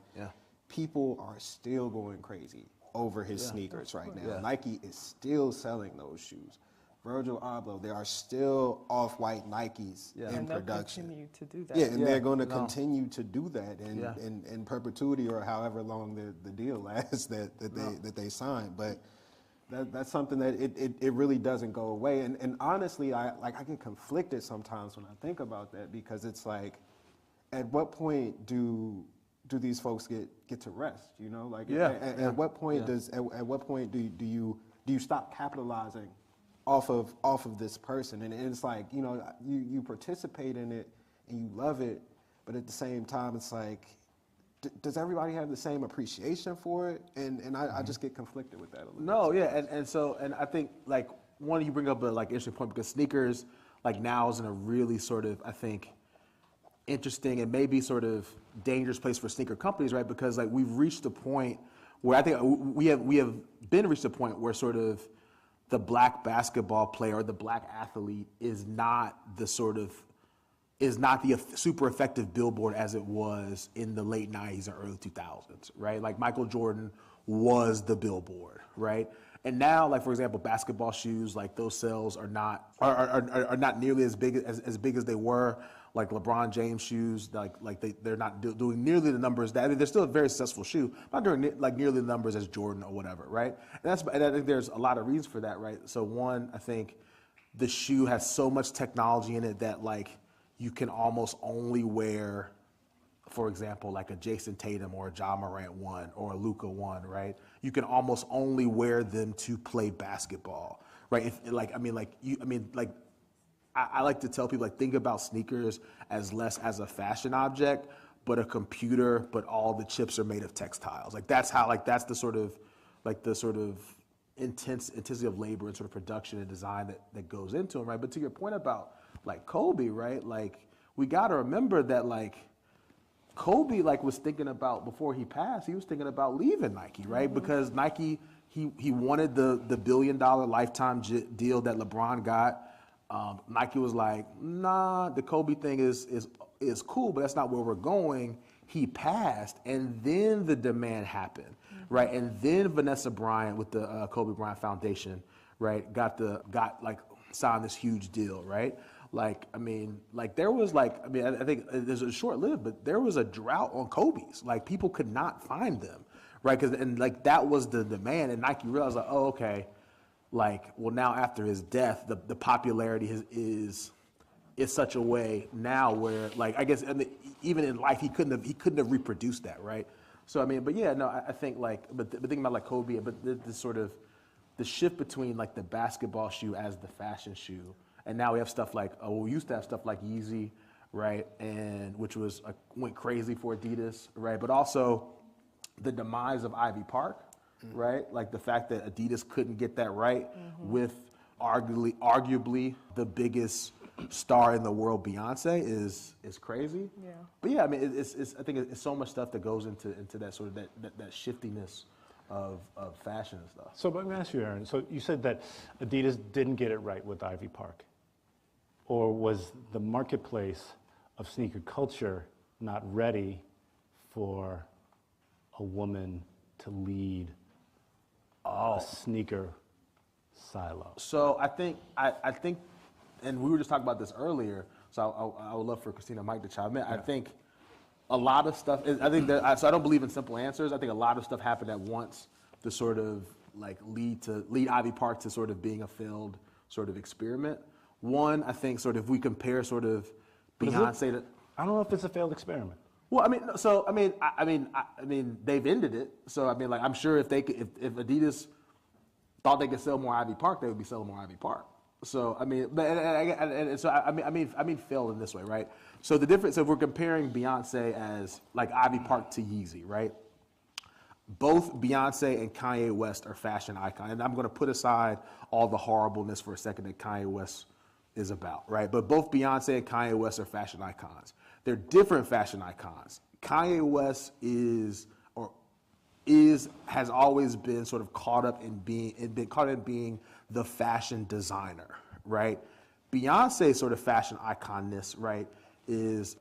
people are still going crazy over his sneakers right now. Nike is still selling those shoes. Virgil Abloh, there are still off-white Nikes in production. Continue to do that. Yeah, and they're going to continue to do that in perpetuity, or however long the deal lasts that they sign. But that's something that it really doesn't go away. And honestly, I get conflicted sometimes when I think about that, because it's like, at what point do do these folks get to rest? You know, like Yeah, at what point at what point do you stop capitalizing off of this person? And it's like, you know, you participate in it and you love it, but at the same time, it's like, does everybody have the same appreciation for it? And I just get conflicted with that a little No, bit. yeah, and I think like one, you bring up a like interesting point because sneakers like now is in a really sort of, I think, interesting and maybe sort of dangerous place for sneaker companies, right? Because like we've reached a point where I think we have been reached a point where sort of the black basketball player or the black athlete is not the super effective billboard as it was in the late 90s and early 2000s, right? Like Michael Jordan was the billboard, right? And now, like for example, basketball shoes, like those sales are not nearly as big as they were. Like LeBron James shoes, they're not doing nearly the numbers that, I mean, they're still a very successful shoe, not doing like nearly the numbers as Jordan or whatever, right? And I think there's a lot of reasons for that, right? So one, I think the shoe has so much technology in it that like you can almost only wear, for example, like a Jason Tatum or a Ja Morant one or a Luka one, right? You can almost only wear them to play basketball, right? I like to tell people, like, think about sneakers as less as a fashion object, but a computer, but all the chips are made of textiles. Like that's the sort of intensity of labor and sort of production and design that goes into them, right? But to your point about like Kobe, right? Like we got to remember that like Kobe like was thinking about, before he passed, he was thinking about leaving Nike, right? Mm-hmm. Because Nike, he wanted the $1 billion lifetime deal that LeBron got. Nike was like, nah, the Kobe thing is cool, but that's not where we're going. He passed, and then the demand happened, right? And then Vanessa Bryant with the Kobe Bryant Foundation, right, signed this huge deal, right? Like, I mean, like there was like, I mean, I think there's a short-lived, but there was a drought on Kobe's. Like people could not find them, right? And like that was the demand, and Nike realized like, oh, okay. Like, well, now after his death, the popularity is such a way now where, like, I guess, I mean, even in life, he couldn't have reproduced that, right? So I mean, but yeah, no, I think like, but thinking about like Kobe, but the sort of the shift between like the basketball shoe as the fashion shoe, and now we have stuff like, we used to have stuff like Yeezy, right, and which was went crazy for Adidas, right, but also the demise of Ivy Park. Right, like the fact that Adidas couldn't get that right with arguably the biggest star in the world, Beyonce, is crazy. Yeah. But yeah, I mean, I think it's so much stuff that goes into that sort of that shiftiness of fashion and stuff. So let me ask you, Aaron. So you said that Adidas didn't get it right with Ivy Park, or was the marketplace of sneaker culture not ready for a woman to lead a sneaker silo? So I think, and we were just talking about this earlier, so I would love for Christina Mike to chime in. Yeah. I think a lot of stuff, so I don't believe in simple answers. I think a lot of stuff happened at once to sort of like lead Ivy Park to sort of being a failed sort of experiment. One, I think sort of if we compare sort of Beyonce to, I don't know if it's a failed experiment. Well, I mean, they've ended it. So I mean, like, I'm sure if Adidas thought they could sell more Ivy Park, they would be selling more Ivy Park. So I mean, I mean, failed in this way, right? So the difference, if we're comparing Beyonce as like Ivy Park to Yeezy, right? Both Beyonce and Kanye West are fashion icons, and I'm going to put aside all the horribleness for a second that Kanye West is about, right? But both Beyonce and Kanye West are fashion icons. They're different fashion icons. Kanye West has always been sort of caught up in being the fashion designer, right? Beyonce's sort of fashion iconness, right, is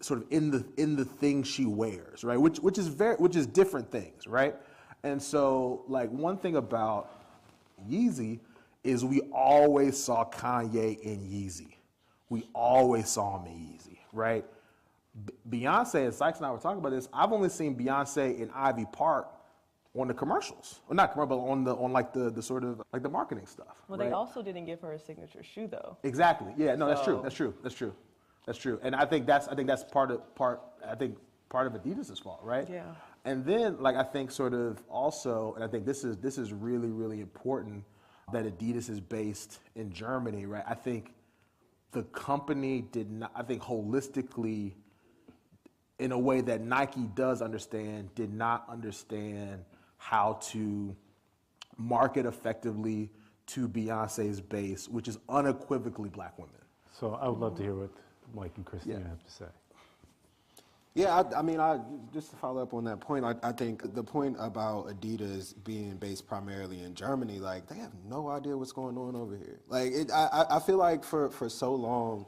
sort of in the things she wears, right? Which is different things, right? And so like one thing about Yeezy is we always saw Kanye in Yeezy. We always saw him in Yeezy, right? Beyonce, and Sykes and I were talking about this, I've only seen Beyonce in Ivy Park on the commercials. Well, not commercial, but on the sort of like the marketing stuff. Well, right? They also didn't give her a signature shoe though. Exactly. Yeah, no, that's true. And I think that's part of part of Adidas's fault, right? Yeah. And then, like, I think sort of also, and I think this is really, really important that Adidas is based in Germany, right? I think the company did not, I think holistically, in a way that Nike does understand, did not understand how to market effectively to Beyonce's base, which is unequivocally Black women. So I would love to hear what Mike and Christina Yeah. have to say. Yeah, I mean, just to follow up on that point, I think the point about Adidas being based primarily in Germany, like, they have no idea what's going on over here. Like, I feel like for so long,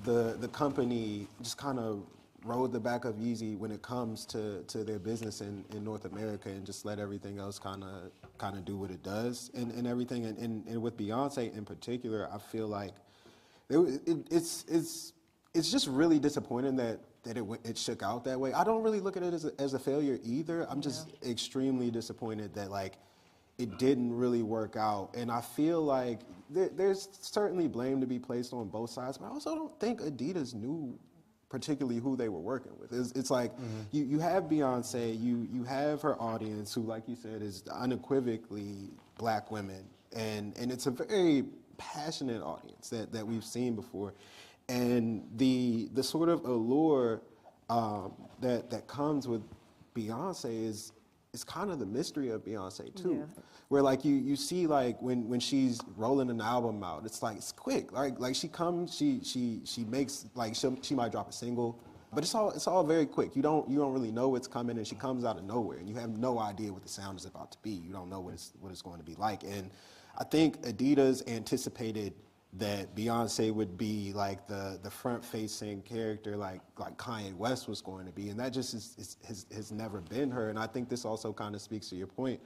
the company just kind of rode the back of Yeezy when it comes to their business in North America, and just let everything else kind of do what it does and everything. And with Beyonce in particular, I feel like it's just really disappointing that it shook out that way. I don't really look at it as a failure either. I'm just extremely disappointed that, like, it didn't really work out. And I feel like there's certainly blame to be placed on both sides, but I also don't think Adidas knew particularly who they were working with. It's like, you have Beyonce, you have her audience, who, like you said, is unequivocally Black women, and it's a very passionate audience that we've seen before. And the sort of allure that comes with Beyonce is kind of the mystery of Beyonce too. Yeah. Where, like, you see, like, when she's rolling an album out, it's like, it's quick. Like she comes, she makes, like, she might drop a single, but it's all very quick. You don't really know what's coming, and she comes out of nowhere, and you have no idea what the sound is about to be. You don't know what it's going to be like. And I think Adidas anticipated that Beyonce would be like the front-facing character, like Kanye West was going to be, and that just has never been her. And I think this also kind of speaks to your point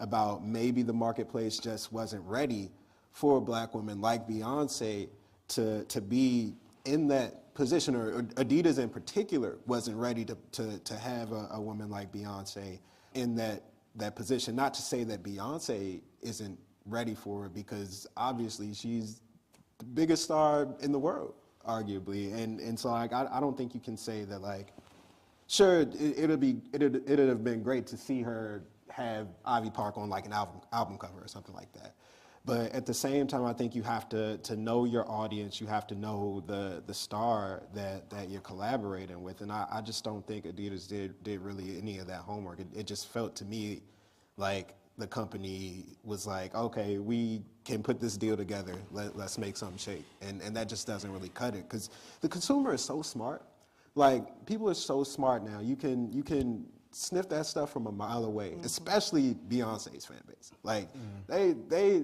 about maybe the marketplace just wasn't ready for a Black woman like Beyonce to be in that position, or Adidas in particular wasn't ready to have a woman like Beyonce in that position. Not to say that Beyonce isn't ready for it, because obviously she's the biggest star in the world, arguably, and so, like, I don't think you can say that, like, sure, it'd have been great to see her have Ivy Park on, like, an album cover or something like that, but at the same time, I think you have to know your audience. You have to know the star that you're collaborating with, and I just don't think Adidas did really any of that homework. It just felt to me like the company was like, okay, we can put this deal together, let's make something shake. And that just doesn't really cut it, because the consumer is so smart. Like, people are so smart now. You can sniff that stuff from a mile away, especially Beyonce's fan base. Like, they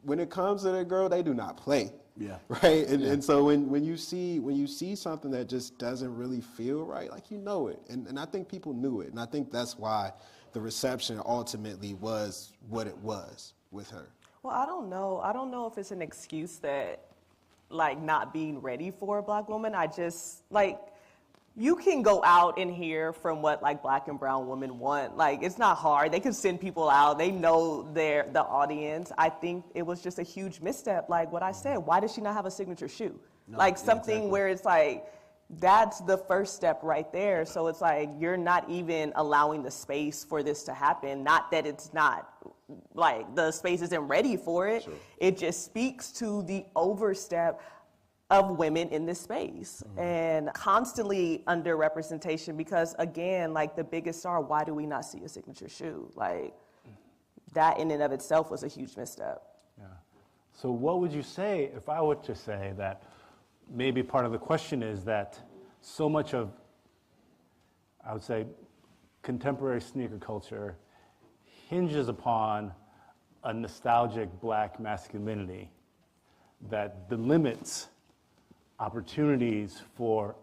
when it comes to that girl, they do not play. Yeah. Right? And so when you see something that just doesn't really feel right, like, you know it. And I think people knew it. And I think that's why the reception ultimately was what it was with her. Well, I don't know if it's an excuse that, like, not being ready for a Black woman. I just, like, you can go out and hear from what, like, Black and brown women want. Like, it's not hard. They can send people out. They know the audience. I think it was just a huge misstep. Like what I said, why does she not have a signature shoe? No, like, yeah, something exactly. where it's like, that's the first step right there. So it's like, you're not even allowing the space for this to happen. Not that it's not, like, the space isn't ready for it. Sure. It just speaks to the overstep of women in this space, and constantly underrepresentation, because, again, like, the biggest star, why do we not see a signature shoe? Like, that in and of itself was a huge misstep. Yeah. So what would you say if I were to say that maybe part of the question is that so much of, I would say, contemporary sneaker culture hinges upon a nostalgic Black masculinity that delimits opportunities for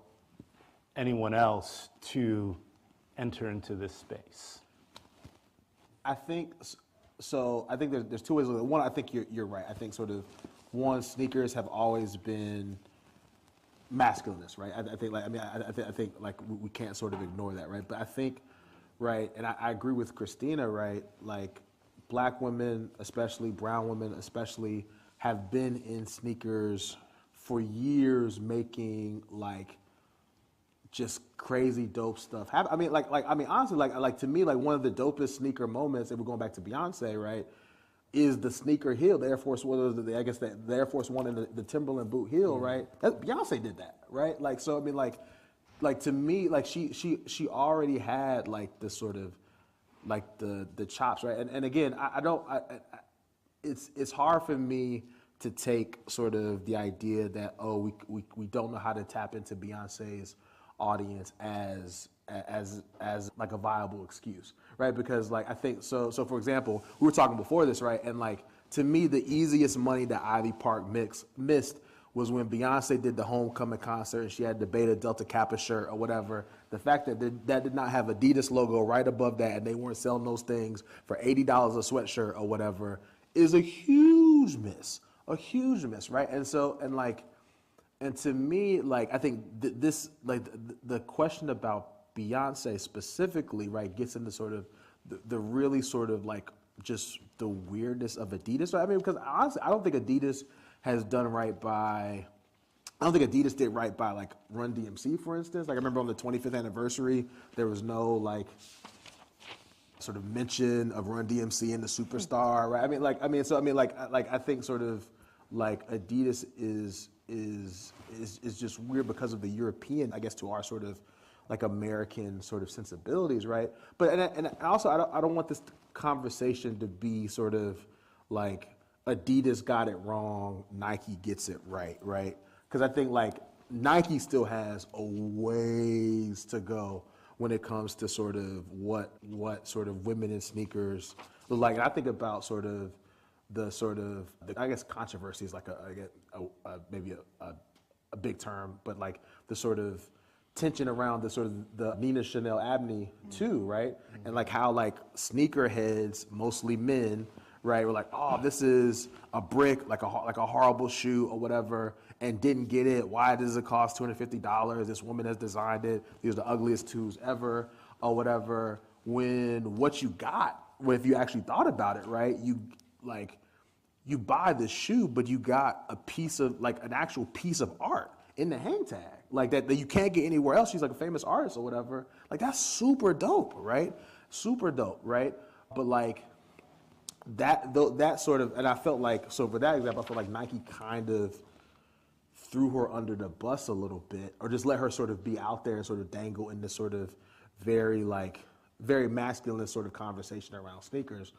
anyone else to enter into this space? I think so. I think there's two ways. One, I think you're right. I think sort of, one, sneakers have always been masculinist, right? I think, like, I mean, I think like we can't sort of ignore that, right? But I think, right, and I agree with Christina, right? Like, Black women, especially brown women, especially, have been in sneakers for years, making, like, just crazy dope stuff. I mean, honestly, like to me, like one of the dopest sneaker moments, and we're going back to Beyonce, right, is the sneaker heel, the Air Force One, I guess the Air Force One and the Timberland boot heel, right? Beyonce did that, right? Like, so I mean, like to me, like she already had like the sort of like the chops, right? And again, it's hard for me to take sort of the idea that we don't know how to tap into Beyonce's audience as like a viable excuse, right? Because like I think so for example, we were talking before this, right? And like to me, the easiest money that Ivy Park missed was when Beyonce did the homecoming concert and she had the Beta Delta Kappa shirt or whatever. The fact that that did not have Adidas logo right above that and they weren't selling those things for $80 a sweatshirt or whatever is a huge miss, right? And so and to me, like I think this like the question about Beyonce specifically, right, gets into sort of the really sort of like just the weirdness of Adidas. I mean, because honestly, I don't think Adidas did right by like Run DMC, for instance. Like I remember on the 25th anniversary, there was no like sort of mention of Run DMC and the Superstar, right? I think sort of like Adidas is just weird because of the European, I guess, to our sort of like American sort of sensibilities, right? But and also I don't want this conversation to be sort of like Adidas got it wrong, Nike gets it right, right? Because I think like Nike still has a ways to go when it comes to sort of what sort of women in sneakers look like. And I think about sort of the I guess controversy is like maybe a big term, but like the sort of tension around the sort of the Nina Chanel Abney too, right? And like how like sneakerheads, mostly men, right, were like, oh, this is a brick, like a horrible shoe or whatever, and didn't get it. Why does it cost $250? This woman has designed it. These are the ugliest shoes ever or whatever. When what you got, if you actually thought about it, right, you buy the shoe, but you got a piece of, like an actual piece of art in the hang tag, like that you can't get anywhere else. She's like a famous artist or whatever. Like that's super dope, right? Super dope, right? But like that sort of, and I felt like, so for that example, I felt like Nike kind of threw her under the bus a little bit, or just let her sort of be out there and sort of dangle in this sort of very masculine sort of conversation around sneakers.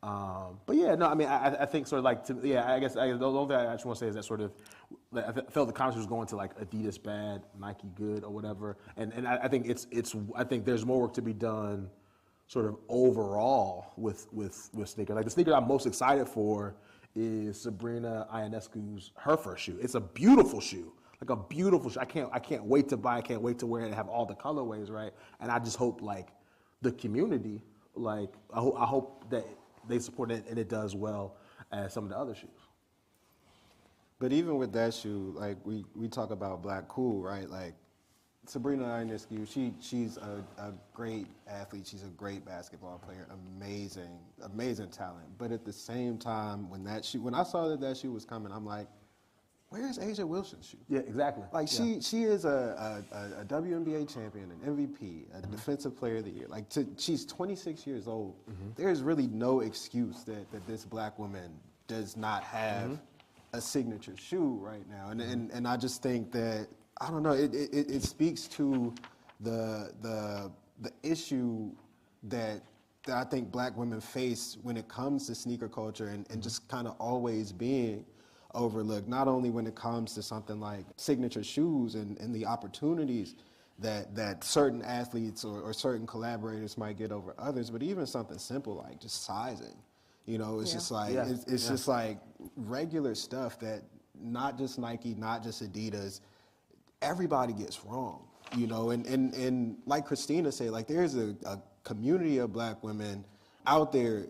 But yeah, no, I mean, I think sort of like, I guess the only thing I just want to say is that sort of, I felt the conversation was going to like Adidas bad, Nike good, or whatever. And I think I think there's more work to be done sort of overall with sneakers. Like the sneaker I'm most excited for is Sabrina Ionescu's, her first shoe. It's a beautiful shoe, like a beautiful shoe. I can't wait to buy, I can't wait to wear it and have all the colorways, right? And I just hope like the community, like I hope that they support it and it does well as some of the other shoes. But even with that shoe, like we talk about Black Cool, right? Like Sabrina Ionescu, she's a great athlete. She's a great basketball player. Amazing talent. But at the same time, when I saw that shoe was coming, I'm like, where's Asia Wilson's shoe? Yeah, exactly. Like she is a WNBA champion, an MVP, a defensive player of the year. Like she's 26 years old. There's really no excuse that this black woman does not have a signature shoe right now. And I just think that, I don't know, it speaks to the issue that I think black women face when it comes to sneaker culture and just kind of always being overlooked, not only when it comes to something like signature shoes and the opportunities that certain athletes or certain collaborators might get over others, but even something simple like just sizing. You know, it's just like, it's just like regular stuff that not just Nike, not just Adidas, everybody gets wrong, you know, and like Christina said, like there's a community of black women out there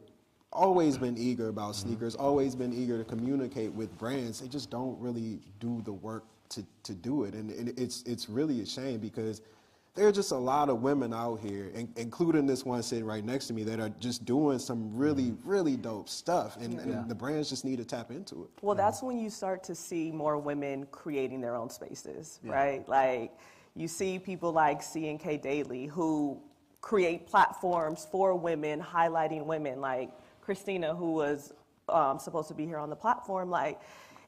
always been eager about sneakers, always been eager to communicate with brands. They just don't really do the work to do it. And it's really a shame because there are just a lot of women out here, including this one sitting right next to me, that are just doing some really, really dope stuff. And the brands just need to tap into it. Well, that's when you start to see more women creating their own spaces, right? Like, You see people like C&K Daily who create platforms for women, highlighting women, like Christina, who was supposed to be here on the platform. Like,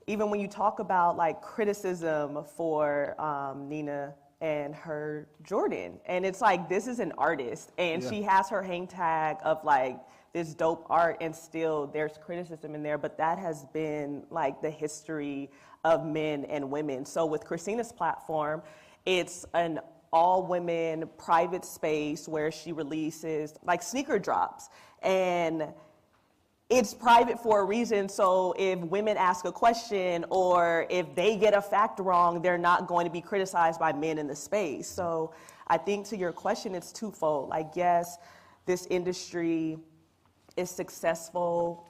even when you talk about like criticism for Nina and her Jordan, and it's like, this is an artist, and she has her hang tag of like this dope art, and still there's criticism in there, but that has been like the history of men and women. So with Christina's platform, it's an all-women private space where she releases like sneaker drops, and it's private for a reason. So if women ask a question or if they get a fact wrong, they're not going to be criticized by men in the space. So I think to your question, it's twofold. Like, yes, this industry is successful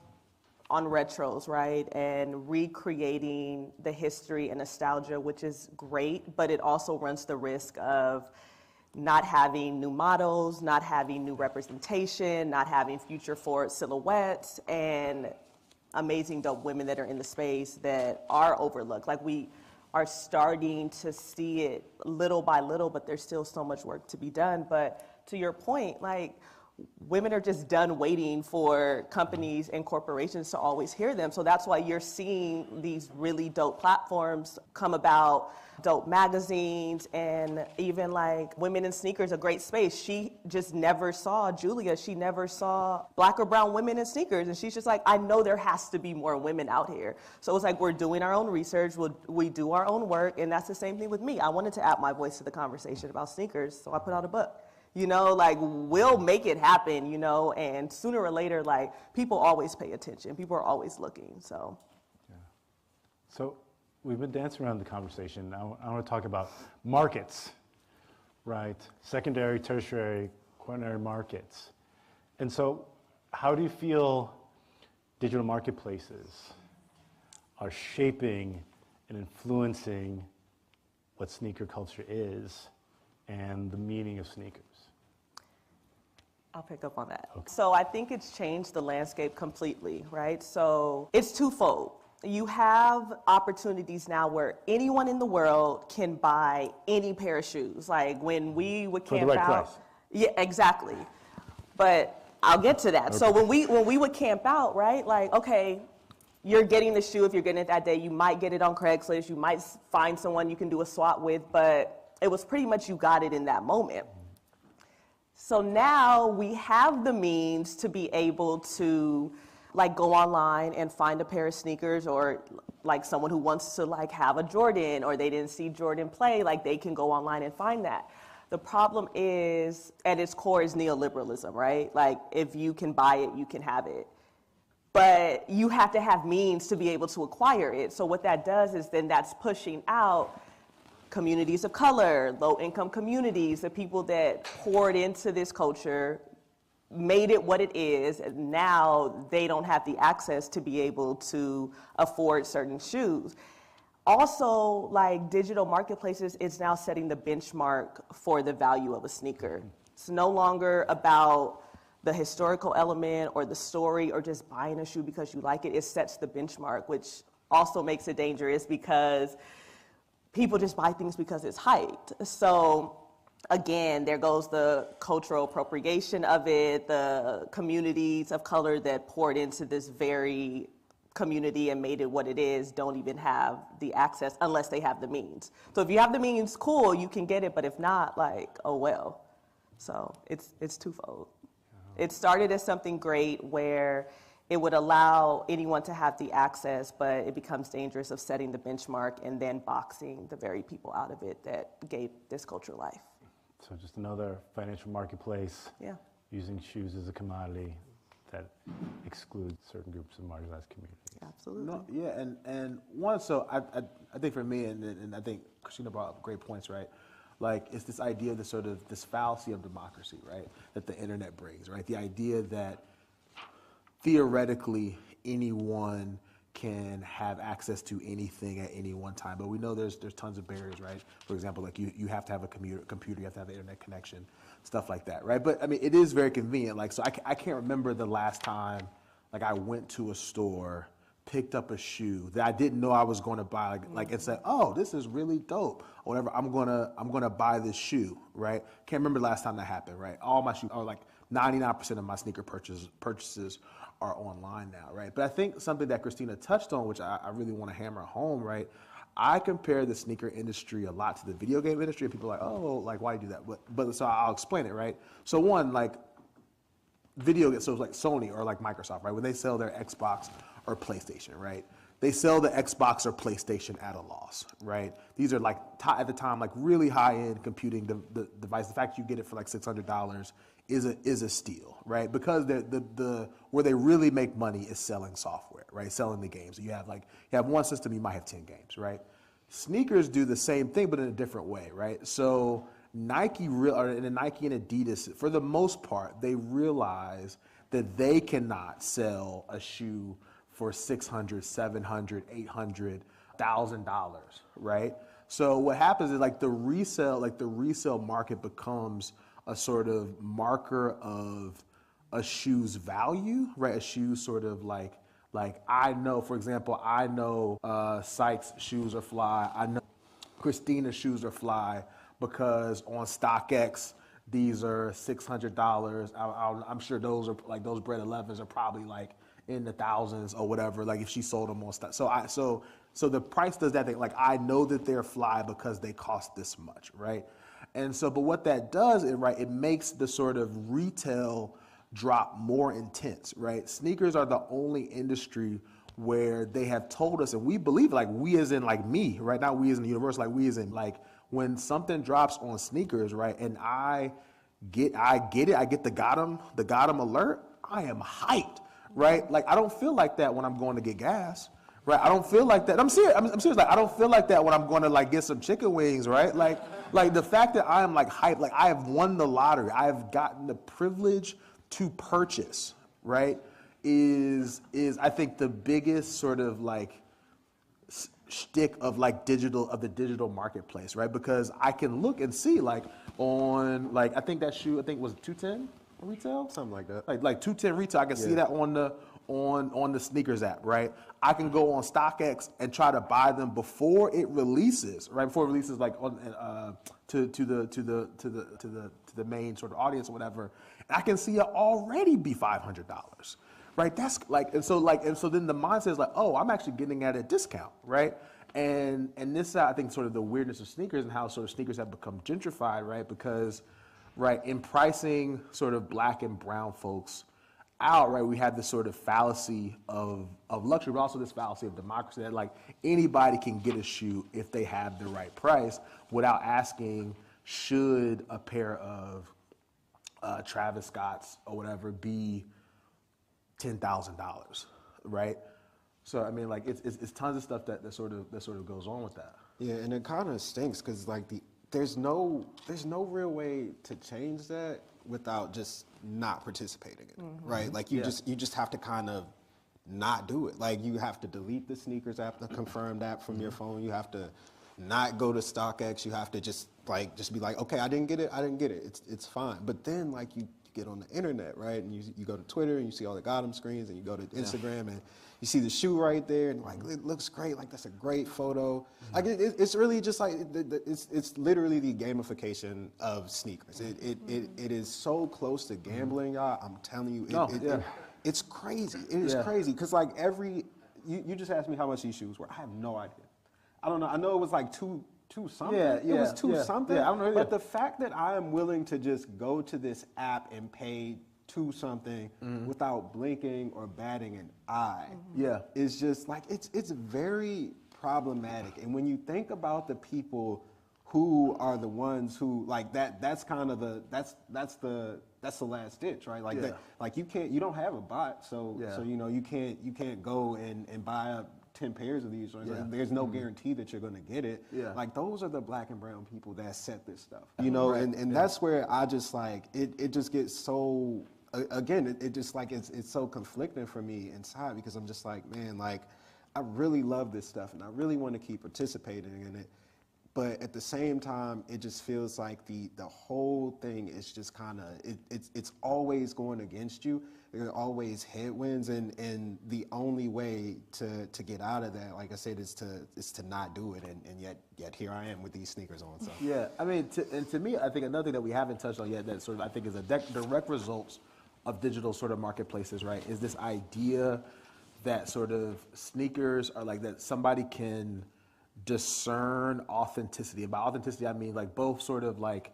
on retros, right? And recreating the history and nostalgia, which is great, but it also runs the risk of not having new models, not having new representation, not having future forward silhouettes, and amazing dope women that are in the space that are overlooked. Like, we are starting to see it little by little, but there's still so much work to be done. But to your point, like, women are just done waiting for companies and corporations to always hear them. So that's why you're seeing these really dope platforms come about, dope magazines, and even like Women in Sneakers, a great space. She just never saw, Julia, she never saw Black or brown women in sneakers. And she's just like, I know there has to be more women out here. So it's like, we're doing our own research, we do our own work, and that's the same thing with me. I wanted to add my voice to the conversation about sneakers, so I put out a book. You know, like, we'll make it happen, you know, and sooner or later, like, people always pay attention. People are always looking, so. Yeah. So we've been dancing around the conversation. Now I want to talk about markets, right? Secondary, tertiary, quaternary markets. And so how do you feel digital marketplaces are shaping and influencing what sneaker culture is and the meaning of sneakers? I'll pick up on that. Okay. So I think it's changed the landscape completely, right? So it's twofold. You have opportunities now where anyone in the world can buy any pair of shoes. Like, when we would camp For the right out. price. Yeah, exactly. But I'll get to that. Okay. So when we would camp out, right? Like, okay, you're getting the shoe if you're getting it that day. You might get it on Craigslist. You might find someone you can do a swap with, but it was pretty much you got it in that moment. So now we have the means to be able to like go online and find a pair of sneakers, or like someone who wants to like have a Jordan, or they didn't see Jordan play, like they can go online and find that. The problem is, at its core, is neoliberalism, right? Like, if you can buy it, you can have it. But you have to have means to be able to acquire it. So what that does is then that's pushing out communities of color, low-income communities, the people that poured into this culture, made it what it is, and now they don't have the access to be able to afford certain shoes. Also, like, digital marketplaces is now setting the benchmark for the value of a sneaker. It's no longer about the historical element or the story or just buying a shoe because you like it. It sets the benchmark, which also makes it dangerous because people just buy things because it's hyped. So again, there goes the cultural appropriation of it, the communities of color that poured into this very community and made it what it is don't even have the access unless they have the means. So if you have the means, cool, you can get it, but if not, like, oh well. So it's twofold. It started as something great where it would allow anyone to have the access, but it becomes dangerous of setting the benchmark and then boxing the very people out of it that gave this culture life. So just another financial marketplace, Yeah. using shoes as a commodity that excludes certain groups of marginalized communities. Absolutely. No, yeah, and one, so I think for me, and I think Christina brought up great points, right? Like, it's this idea of this fallacy of democracy, right? That the internet brings, right? The idea that theoretically anyone can have access to anything at any one time, but we know there's tons of barriers, right? For example, like you have to have a computer, you have to have the internet connection, stuff like that, right? But I mean, it is very convenient. Like, so I can't remember the last time like I went to a store picked up a shoe that I didn't know I was going to buy, like and said, "Oh, this is really dope," or whatever. I'm gonna buy this shoe, right? Can't remember the last time that happened, right? All my shoes, or like 99% of my sneaker purchases are online now, right? But I think something that Christina touched on, which I really want to hammer home, right? I compare the sneaker industry a lot to the video game industry, and people are like, "Oh, like why do you do that?" But so I'll explain it, right? So one, like video games, so it's like Sony or like Microsoft, right? When they sell their Xbox or PlayStation, right? They sell the Xbox or PlayStation at a loss, right? These are like, at the time, like really high-end computing device. The fact you get it for like $600 is a steal, right? Because where they really make money is selling software, right? Selling the games. You have one system, you might have 10 games, right? Sneakers do the same thing, but in a different way, right? So Nike and Adidas, for the most part, they realize that they cannot sell a shoe for $600, $700, $800, $1,000, right? So what happens is like the resale market becomes a sort of marker of a shoe's value, right? A shoe sort of like I know, for example, I know Sykes shoes are fly. I know Christina's shoes are fly because on StockX these are $600. I'm sure those are like those Bread 11s are probably like in the thousands or whatever. Like if she sold them on stock, so the price does that thing. Like I know that they're fly because they cost this much, right? And so, but what that does, it makes the sort of retail drop more intense, right? Sneakers are the only industry where they have told us, and we believe, like we as in like me, right? Not we as in the universe, like we as in like when something drops on sneakers, right? And I get it, I get the got 'em alert, I am hyped, right? Like I don't feel like that when I'm going to get gas. Right, I don't feel like that. I'm serious. I'm serious. Like I don't feel like that when I'm going to like get some chicken wings. Right, like the fact that I am like hyped, like I have won the lottery. I have gotten the privilege to purchase. Right, is I think the biggest sort of like shtick of like the digital marketplace. Right, because I can look and see like on like I think that shoe was 210 retail, Something like that. Like 210 retail. I can see that on the sneakers app, right? I can go on StockX and try to buy them before it releases, right? Before it releases, like on to the main sort of audience or whatever. And I can see it already be $500, right? That's like, and so then the mindset is like, oh, I'm actually getting at a discount, right? And this I think sort of the weirdness of sneakers and how sort of sneakers have become gentrified, right? Because, right, in pricing sort of black and brown folks out, right, we have this sort of fallacy of luxury, but also this fallacy of democracy that like anybody can get a shoe if they have the right price without asking, should a pair of Travis Scott's or whatever be $10,000, right? So I mean, like it's tons of stuff that sort of goes on with that. Yeah, and it kind of stinks because like there's no real way to change that without just not participating in it, right? Like you just have to kind of not do it. Like you have to delete the sneakers app, the confirmed app from your phone. You have to not go to StockX. You have to just be like, okay, I didn't get it. It's fine. But then like you get on the internet, right? And you go to Twitter and you see all the got 'em screens, and you go to Instagram and you see the shoe right there, and like it looks great. Like that's a great photo. Like it's really just like it's literally the gamification of sneakers. It is so close to gambling, y'all. I'm telling you, it's crazy. It is crazy because like you just asked me how much these shoes were. I have no idea. I don't know. I know it was like two something. It was two something. Yeah, I don't know. But the fact that I am willing to just go to this app and pay $2 something without blinking or batting an eye, is just like it's very problematic. And when you think about the people who are the ones who like that's kind of that's the last ditch, right? Like like you don't have a bot, so you know you can't go and buy up 10 pairs of these. There's no guarantee that you're going to get it. Like those are the black and brown people that set this stuff, you know, and that's where I just like it just gets so again it just like it's so conflicting for me inside because I'm just like, man, like I really love this stuff and I really want to keep participating in it, but at the same time, it just feels like the whole thing is just kind of, it's always going against you. There are always headwinds, and the only way to get out of that, like I said, is to not do it, and yet here I am with these sneakers on. So Yeah, I mean, to me, I think another thing that we haven't touched on yet that sort of I think is a direct results of digital sort of marketplaces, right, is this idea that sort of sneakers are like that somebody can discern authenticity. And by authenticity, I mean like both sort of like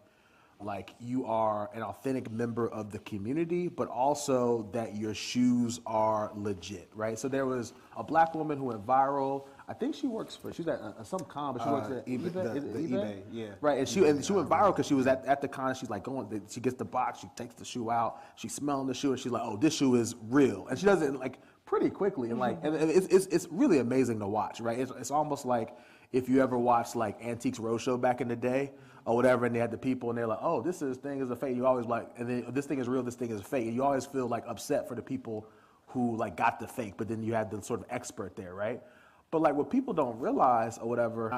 you are an authentic member of the community, but also that your shoes are legit, right? So there was a black woman who went viral. I think she's at some con, but she works at eBay, eBay. Is it the eBay? yeah. Right, and she went viral because she was at the con. She's like she gets the box, she takes the shoe out, she's smelling the shoe, and she's like, oh, this shoe is real, and she does it like pretty quickly, and like, and it's really amazing to watch, right? It's almost like if you ever watched like Antiques Roadshow back in the day or whatever, and they had the people and they're like, oh, thing is a fake. You always like, and then this thing is real, this thing is fake, and you always feel like upset for the people who like got the fake, but then you had the sort of expert there, right? But like what people don't realize or whatever,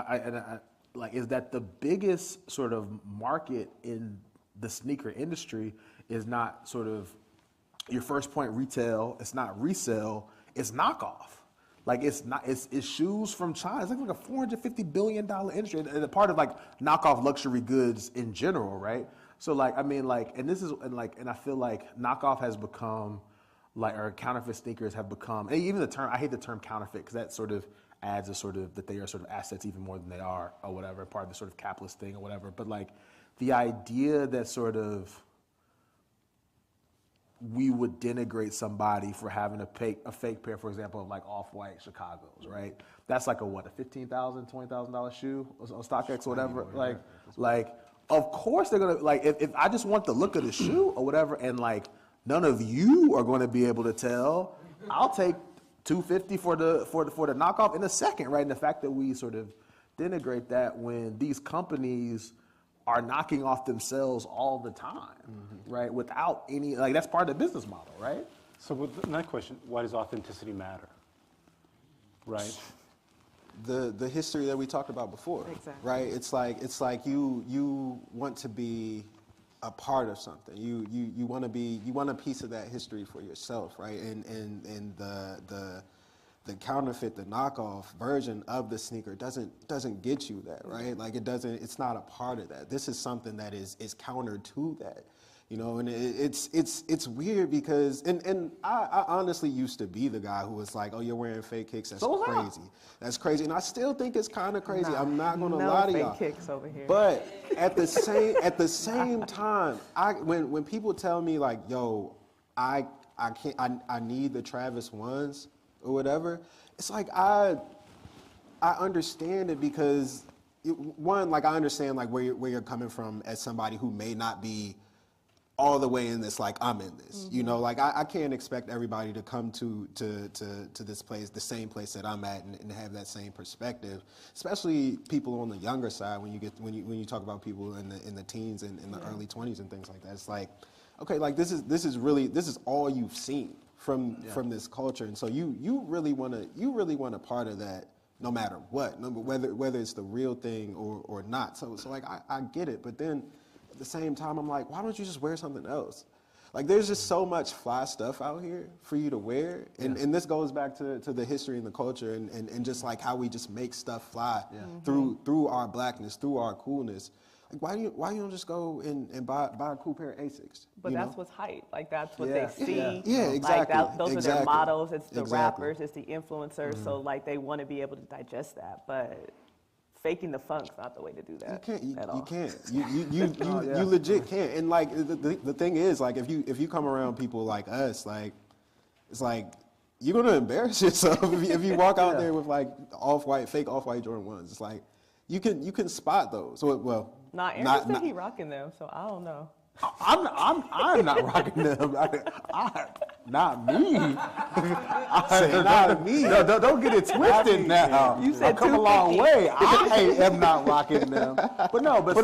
like is that the biggest sort of market in the sneaker industry is not sort of your first point retail, it's not resale, it's knockoff. Like it's shoes from China. It's like a $450 billion industry, and a part of like knockoff luxury goods in general, right? So like, I mean like, and I feel like knockoff has become like, or counterfeit sneakers have become, and even the term, I hate the term counterfeit because that sort of adds a sort of, that they are sort of assets even more than they are or whatever, part of the sort of capitalist thing or whatever. But like the idea that sort of we would denigrate somebody for having a fake pair, for example, of like Off-White Chicago's, right? That's like a $15,000, $20,000 shoe on StockX or whatever. Like, of course they're gonna, like, if I just want the look of the shoe or whatever, and like none of you are gonna be able to tell, I'll take $250 for the knockoff in a second, right? And the fact that we sort of denigrate that when these companies are knocking off themselves all the time, right? Without any, like, that's part of the business model, right? So with that question, why does authenticity matter? Right? The history that we talked about before, Exactly. right? It's like you want to be a part of something. You want a piece of that history for yourself, right? And the counterfeit, the knockoff version of the sneaker doesn't get you that, right? Like it's not a part of that. This is something that is counter to that, you know. And it's weird because and I honestly used to be the guy who was like, oh, you're wearing fake kicks, that's crazy. That's crazy, and I still think it's kind of crazy. I'm not gonna lie to y'all. No fake kicks over here. But at the same time, when people tell me like, yo, I need the Travis ones or whatever, it's like I understand it because one, like I understand like where you're coming from as somebody who may not be all the way in this, like I'm in this, you know, like I can't expect everybody to come to this place, the same place that I'm at, and have that same perspective, especially people on the younger side. When you talk about people in the teens and in the early 20s and things like that, it's like, okay, like this is all you've seen from this culture, and so you really want a part of that, no matter what, whether it's the real thing or not. So like I get it, but then at the same time I'm like, why don't you just wear something else? Like there's just so much fly stuff out here for you to wear, and this goes back to the history and the culture and just like how we just make stuff fly through our blackness, through our coolness. Like why you don't just go and buy a cool pair of Asics? But that's what's hype. Like that's what they see. Yeah, exactly. Like those are their Exactly. models. It's the Exactly. rappers. It's the influencers. So like they want to be able to digest that. But faking the funk's not the way to do that. You can't. You legit can't. And like the thing is, like if you come around people like us, like it's like you're gonna embarrass yourself if you walk out there with like fake off-white Jordan 1s. It's like you can spot those. So well. Aaron said he rocking them, so I don't know. I'm not rocking them. Not me. I said not me. No, don't get it twisted now. You said I've come a long way. I am not rocking them. But no, but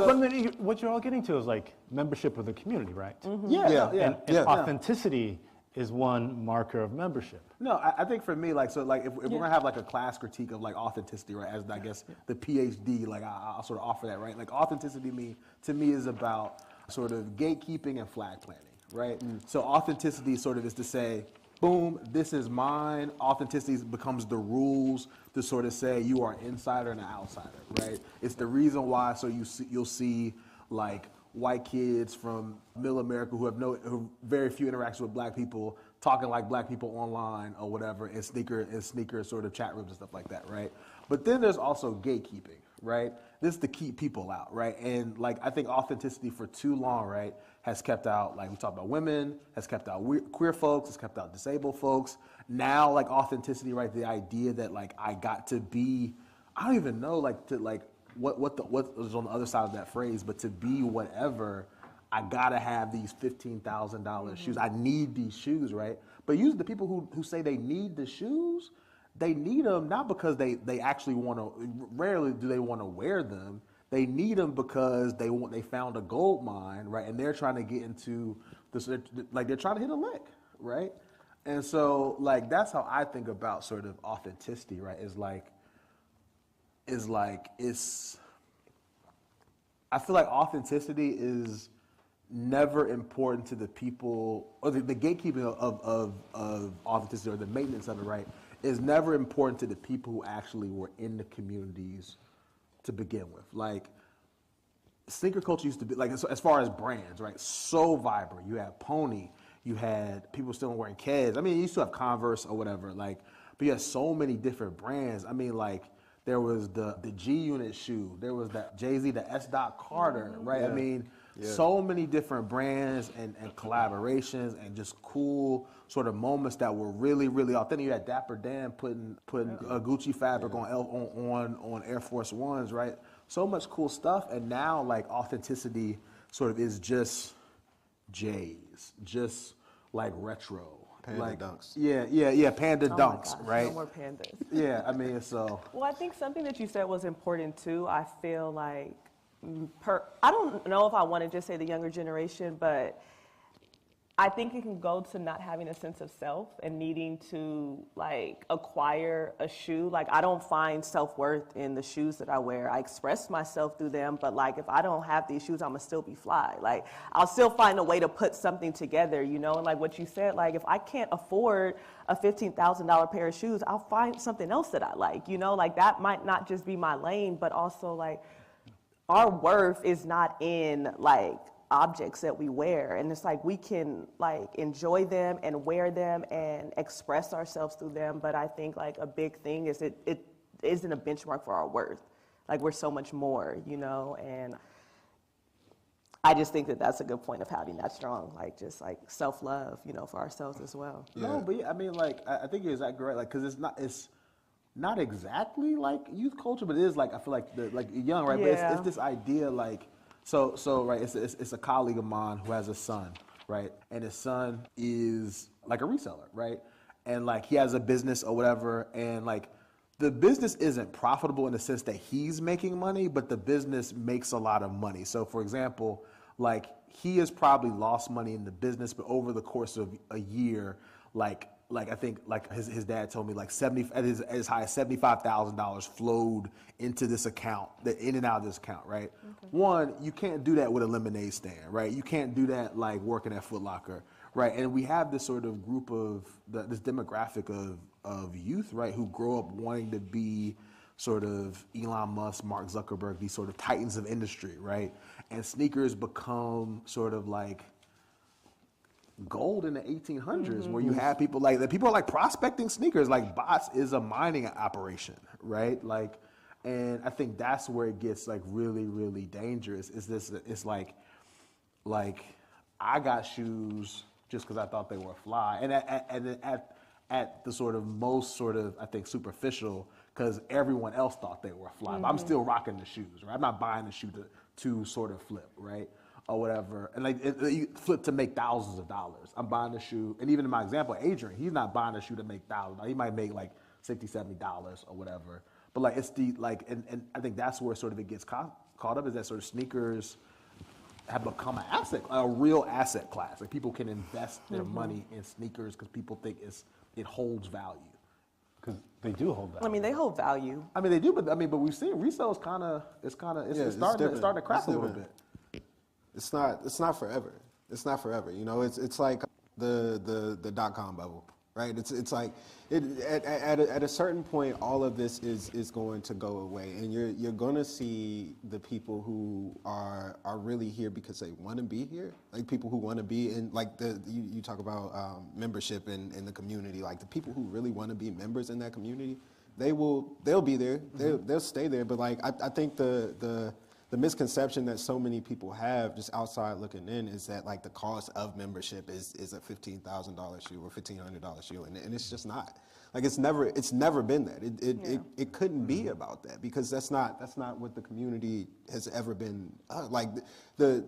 what you're all getting to is like membership of the community, right? Yeah. And authenticity is one marker of membership. No, I think for me, like, so, like, if we're gonna have like a class critique of like authenticity, right? As I guess the PhD, like, I'll sort of offer that, right? Like, authenticity to me is about sort of gatekeeping and flag planting, right? So authenticity sort of is to say, boom, this is mine. Authenticity becomes the rules to sort of say you are an insider and an outsider, right? It's the reason why. So you'll see like white kids from middle America who very few interactions with black people talking like black people online or whatever in sneaker sort of chat rooms and stuff like that, right? But then there's also gatekeeping, right? This is to keep people out, right? And like I think authenticity for too long, right, has kept out, like we talked about women, has kept out queer folks, has kept out disabled folks. Now like authenticity, right, the idea that like I got to be, I don't even know like to like what was on the other side of that phrase, but to be whatever, I gotta have these $15,000 shoes. I need these shoes, right? But usually the people who say they need the shoes, they need them not because they actually want to. Rarely do they want to wear them. They need them because they found a gold mine, right? And they're trying to get into this, like they're trying to hit a lick, right? And so like that's how I think about sort of authenticity, right? I feel like authenticity is never important to the people, or the gatekeeping of authenticity or the maintenance of it, right, is never important to the people who actually were in the communities to begin with. Like, sneaker culture used to be, like, as far as brands, right, so vibrant. You had Pony, you had people still wearing Keds. I mean, you used to have Converse or whatever, like, but you had so many different brands. I mean, like, there was the G-Unit shoe, there was that Jay-Z, the S. Carter, right? I mean, so many different brands and collaborations and just cool sort of moments that were really, really authentic. You had Dapper Dan putting a Gucci fabric on Air Force Ones, right? So much cool stuff, and now like authenticity sort of is just J's, just like retro. Panda like, dunks. Yeah, Panda Oh my dunks, gosh, right? No more pandas. Yeah, I mean, so. Well, I think something that you said was important too. I feel like, I don't know if I want to just say the younger generation, but I think it can go to not having a sense of self and needing to like acquire a shoe. Like I don't find self-worth in the shoes that I wear. I express myself through them, but like if I don't have these shoes, I'm gonna still be fly. Like I'll still find a way to put something together, you know? And like what you said, like if I can't afford a $15,000 pair of shoes, I'll find something else that I like, you know? Like that might not just be my lane, but also like our worth is not in like objects that we wear, and it's like we can like enjoy them and wear them and express ourselves through them, but I think like a big thing is it isn't a benchmark for our worth. Like we're so much more, you know, and I just think that that's a good point of having that strong, like just like self-love, you know, for ourselves as well. No, but yeah, I mean, like I think you're exactly right, like because it's not exactly like youth culture, but it is like I feel like like young, right? Yeah. But it's this idea like. So right, it's a colleague of mine who has a son, right? And his son is like a reseller, right? And like he has a business or whatever, and like the business isn't profitable in the sense that he's making money, but the business makes a lot of money. So for example, like he has probably lost money in the business, but over the course of a year, like I think like his dad told me like as high as $75,000 flowed into this account, in and out of this account, right? Okay. One, you can't do that with a lemonade stand, right? You can't do that like working at Foot Locker, right? And we have this sort of group of this demographic of youth, right, who grow up wanting to be sort of Elon Musk, Mark Zuckerberg, these sort of titans of industry, right? And sneakers become sort of like gold in the 1800s, where you have people are like prospecting sneakers, like bots is a mining operation, right? Like, and I think that's where it gets like really, really dangerous. It's like I got shoes just because I thought they were fly, and at the sort of most sort of I think superficial, because everyone else thought they were fly. But I'm still rocking the shoes, right? I'm not buying the shoe to sort of flip, right? Or whatever, and like you flip to make thousands of dollars. I'm buying the shoe, and even in my example, Adrian, he's not buying a shoe to make thousands. He might make like $60, $70 or whatever. But like it's the like, and I think that's where sort of it gets caught up, is that sort of sneakers have become an asset, a real asset class. Like people can invest their money in sneakers because people think it holds value. Because they do hold that. I mean, they hold value. I mean, they do, but we've seen resale is it's starting to crack a little bit. It's not forever. It's not forever. You know, it's like the .com bubble, right? It's like at a certain point, all of this is going to go away, and you're going to see the people who are really here because they want to be here, like people who want to be in, like you talk about membership in the community, like the people who really want to be members in that community, they'll be there, they'll stay there. But like I think the misconception that so many people have just outside looking in is that like the cost of membership is a $15,000 shoe or $1,500 shoe, and it's just not. Like it's never been that. It couldn't be about that because that's not what the community has ever been. Like the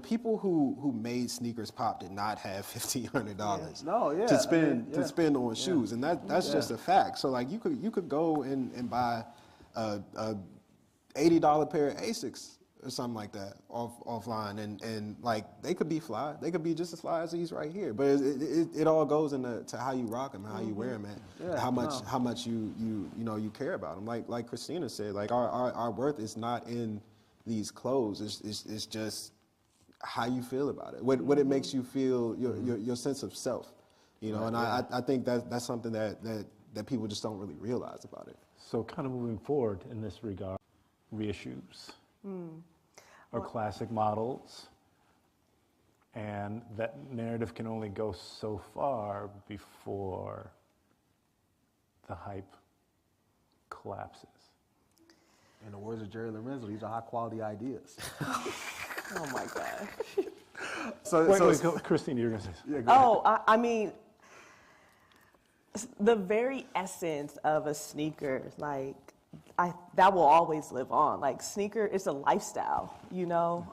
people who made sneakers pop did not have $1,500 to spend on shoes, and that's just a fact. So like you could go and buy a $80 pair of Asics or something like that offline, and like they could be fly. They could be just as fly as these right here. But it all goes into how you rock them, how you wear them, and how much you care about them. Like Christina said, like our worth is not in these clothes. It's just how you feel about it. What it makes you feel, your sense of self. You know, and I think that's something that people just don't really realize about it. So kind of moving forward in this regard, reissues or classic models, and that narrative can only go so far before the hype collapses. In the words of Jerry Lorenzo, these are high quality ideas. Oh my God. Wait, Christine, you're going to say something. I mean, the very essence of a sneaker, like, that will always live on. Like, sneaker is a lifestyle, you know?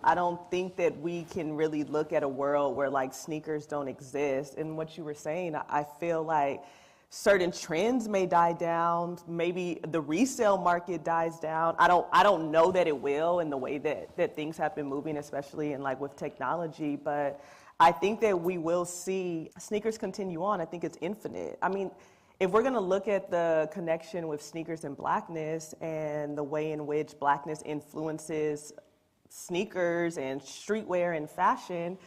I don't think that we can really look at a world where, like, sneakers don't exist. And what you were saying, I feel like certain trends may die down. Maybe the resale market dies down. I don't know that it will in the way that things have been moving, especially in, like, with technology. But I think that we will see sneakers continue on. I think it's infinite. I mean, if we're going to look at the connection with sneakers and Blackness and the way in which Blackness influences sneakers and streetwear and fashion,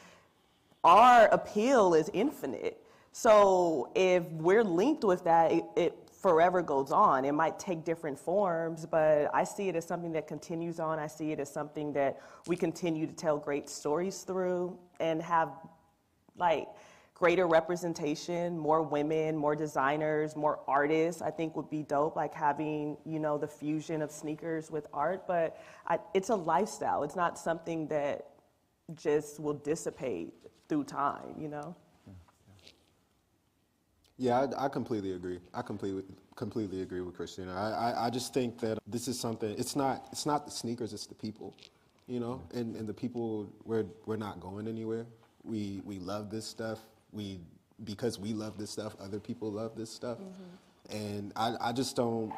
our appeal is infinite. So if we're linked with that, it forever goes on. It might take different forms, but I see it as something that continues on. I see it as something that we continue to tell great stories through and have, like, greater representation, more women, more designers, more artists, I think would be dope, like having, you know, the fusion of sneakers with art. But it's a lifestyle. It's not something that just will dissipate through time, you know? Yeah, I completely agree. I completely agree with Christina. I just think that this is something, it's not the sneakers, it's the people, you know? And the people, we're not going anywhere. We love this stuff. Because we love this stuff, other people love this stuff. And I just don't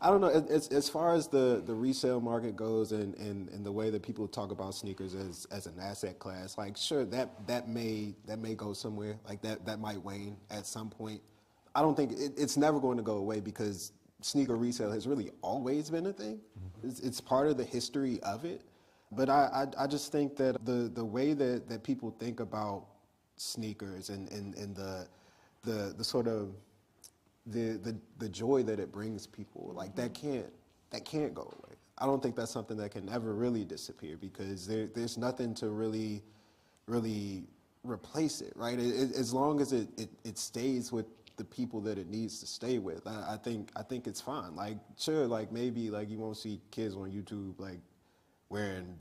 know, as far as the resale market goes and the way that people talk about sneakers as an asset class, like, sure, that may go somewhere, like that might wane at some point. I don't think it's never going to go away because sneaker resale has really always been a thing. It's part of the history of it. But I just think that the way that people think about sneakers and the sort of the joy that it brings people, like that can't go away. I don't think that's something that can ever really disappear because there's nothing to really replace it, right? As long as it stays with the people that it needs to stay with, I think it's fine. Like, sure, like maybe like you won't see kids on YouTube like wearing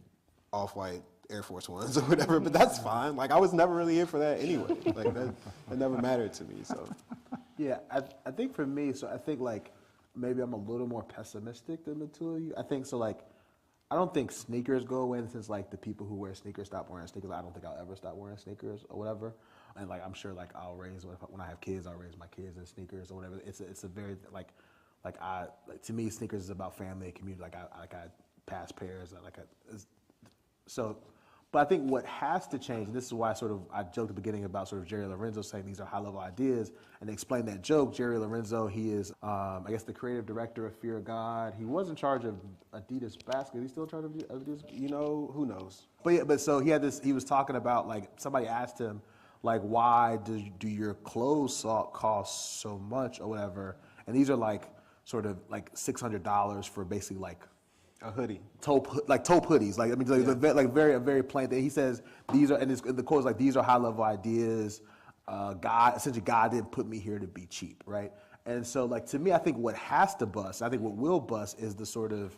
off-white Air Force Ones or whatever, but that's fine. Like, I was never really here for that anyway. Like, that never mattered to me, so. Yeah, I think for me, so I think like maybe I'm a little more pessimistic than the two of you. I think so, like, I don't think sneakers go away in the sense like the people who wear sneakers stop wearing sneakers. I don't think I'll ever stop wearing sneakers or whatever. And like, I'm sure like when I have kids, I'll raise my kids in sneakers or whatever. It's a very to me, sneakers is about family and community. Like I past pairs. So, but I think what has to change, and this is why sort of I joked at the beginning about sort of Jerry Lorenzo saying these are high-level ideas, and to explain that joke, Jerry Lorenzo, he is, I guess, the creative director of Fear of God. He was in charge of Adidas Basket. Is he still in charge of Adidas? You know, who knows? But yeah, but so he had this. He was talking about like somebody asked him, like, why do your clothes cost so much or whatever? And these are like sort of like $600 for basically like A hoodie. taupe hoodies. Like I mean, like very plain thing. He says these are, and the quote is like, these are high level ideas. God didn't put me here to be cheap, right? And so like to me, I think what has to bust, I think what will bust is the sort of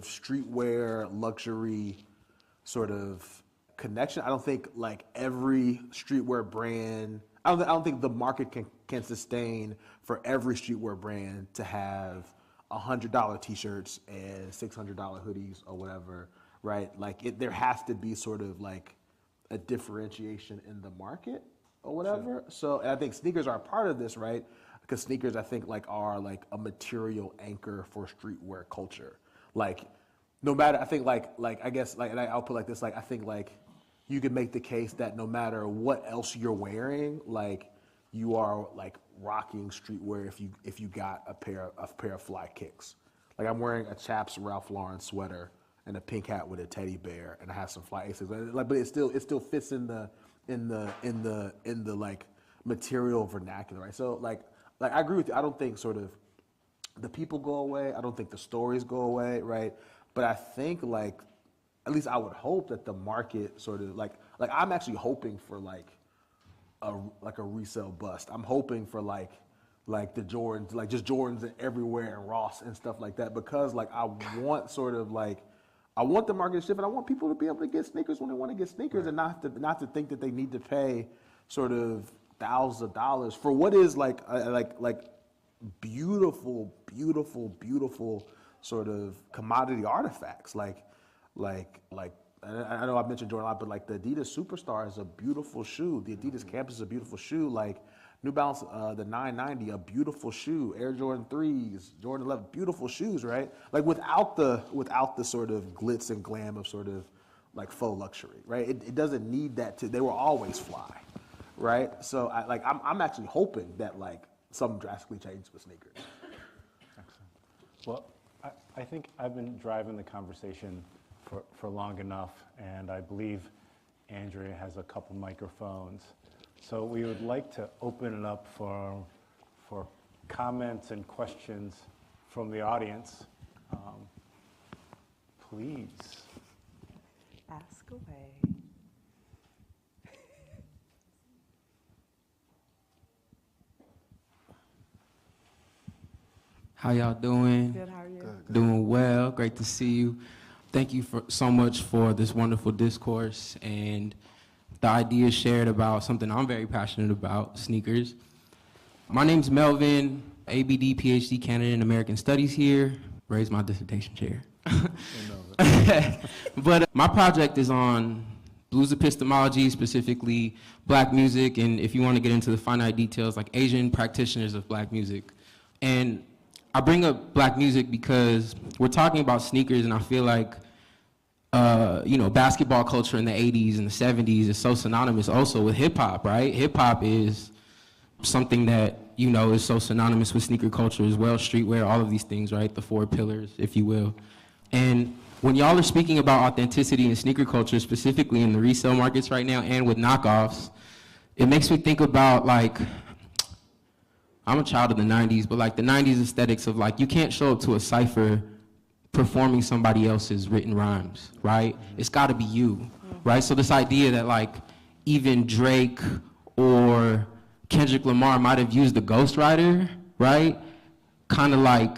streetwear luxury sort of connection. I don't think like every streetwear brand. I don't think the market can sustain for every streetwear brand to have $100 t-shirts and $600 hoodies or whatever, right? Like there has to be sort of like a differentiation in the market or whatever. Sure. So and I think sneakers are a part of this, right? Because sneakers I think like are like a material anchor for streetwear culture. Like no matter, I think like I guess like, and I'll put like this, like I think like you could make the case that no matter what else you're wearing, like you are like rocking streetwear if you got a pair of fly kicks. Like I'm wearing a Chaps Ralph Lauren sweater and a pink hat with a teddy bear, and I have some fly aces. Like, but it still fits in the like material vernacular, right? So like I agree with you. I don't think sort of the people go away. I don't think the stories go away, right? But I think like at least I would hope that the market sort of like I'm actually hoping for like a resale bust. I'm hoping for like the Jordans, like just Jordans everywhere and Ross and stuff like that, because like I want sort of like I want the market to shift, and I want people to be able to get sneakers when they want to get sneakers, right, and not to think that they need to pay sort of thousands of dollars for what is like beautiful sort of commodity artifacts like I know I've mentioned Jordan a lot, but like the Adidas Superstar is a beautiful shoe. The Adidas Campus is a beautiful shoe. Like New Balance, the 990, a beautiful shoe. Air Jordan 3s, Jordan 11, beautiful shoes, right? Like without the sort of glitz and glam of sort of like faux luxury, right? It doesn't need that they were always fly, right? So I'm actually hoping that like something drastically changes with sneakers. Excellent. Well, I think I've been driving the conversation for long enough, and I believe Andrea has a couple microphones. So we would like to open it up for comments and questions from the audience. Please. Ask away. How y'all doing? Good, how are you? Good. Doing well. Great to see you. Thank you so much for this wonderful discourse and the ideas shared about something I'm very passionate about, sneakers. My name's Melvin, ABD PhD candidate in American Studies here. Raised my dissertation chair. But my project is on blues epistemology, specifically Black music, and if you want to get into the finite details, like Asian practitioners of Black music. And I bring up Black music because we're talking about sneakers, and I feel like basketball culture in the 80s and the 70s is so synonymous also with hip hop, right? Hip hop is something that, is so synonymous with sneaker culture as well, streetwear, all of these things, right? The four pillars, if you will. And when y'all are speaking about authenticity in sneaker culture, specifically in the resale markets right now and with knockoffs, it makes me think about like, I'm a child of the 90s, but like the 90s aesthetics of like, you can't show up to a cypher performing somebody else's written rhymes, right? It's gotta be you, right? So this idea that like even Drake or Kendrick Lamar might have used a ghostwriter, right? Kind of like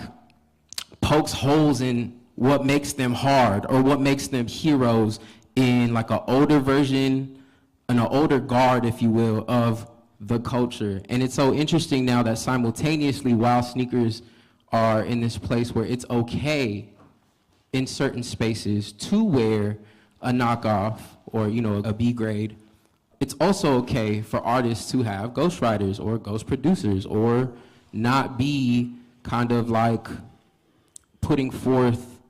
pokes holes in what makes them hard or what makes them heroes in like an older version, an older guard, if you will, of the culture. And it's so interesting now that simultaneously, while sneakers are in this place where it's okay in certain spaces to wear a knockoff or, a B grade, it's also okay for artists to have ghostwriters or ghost producers or not be kind of like putting forth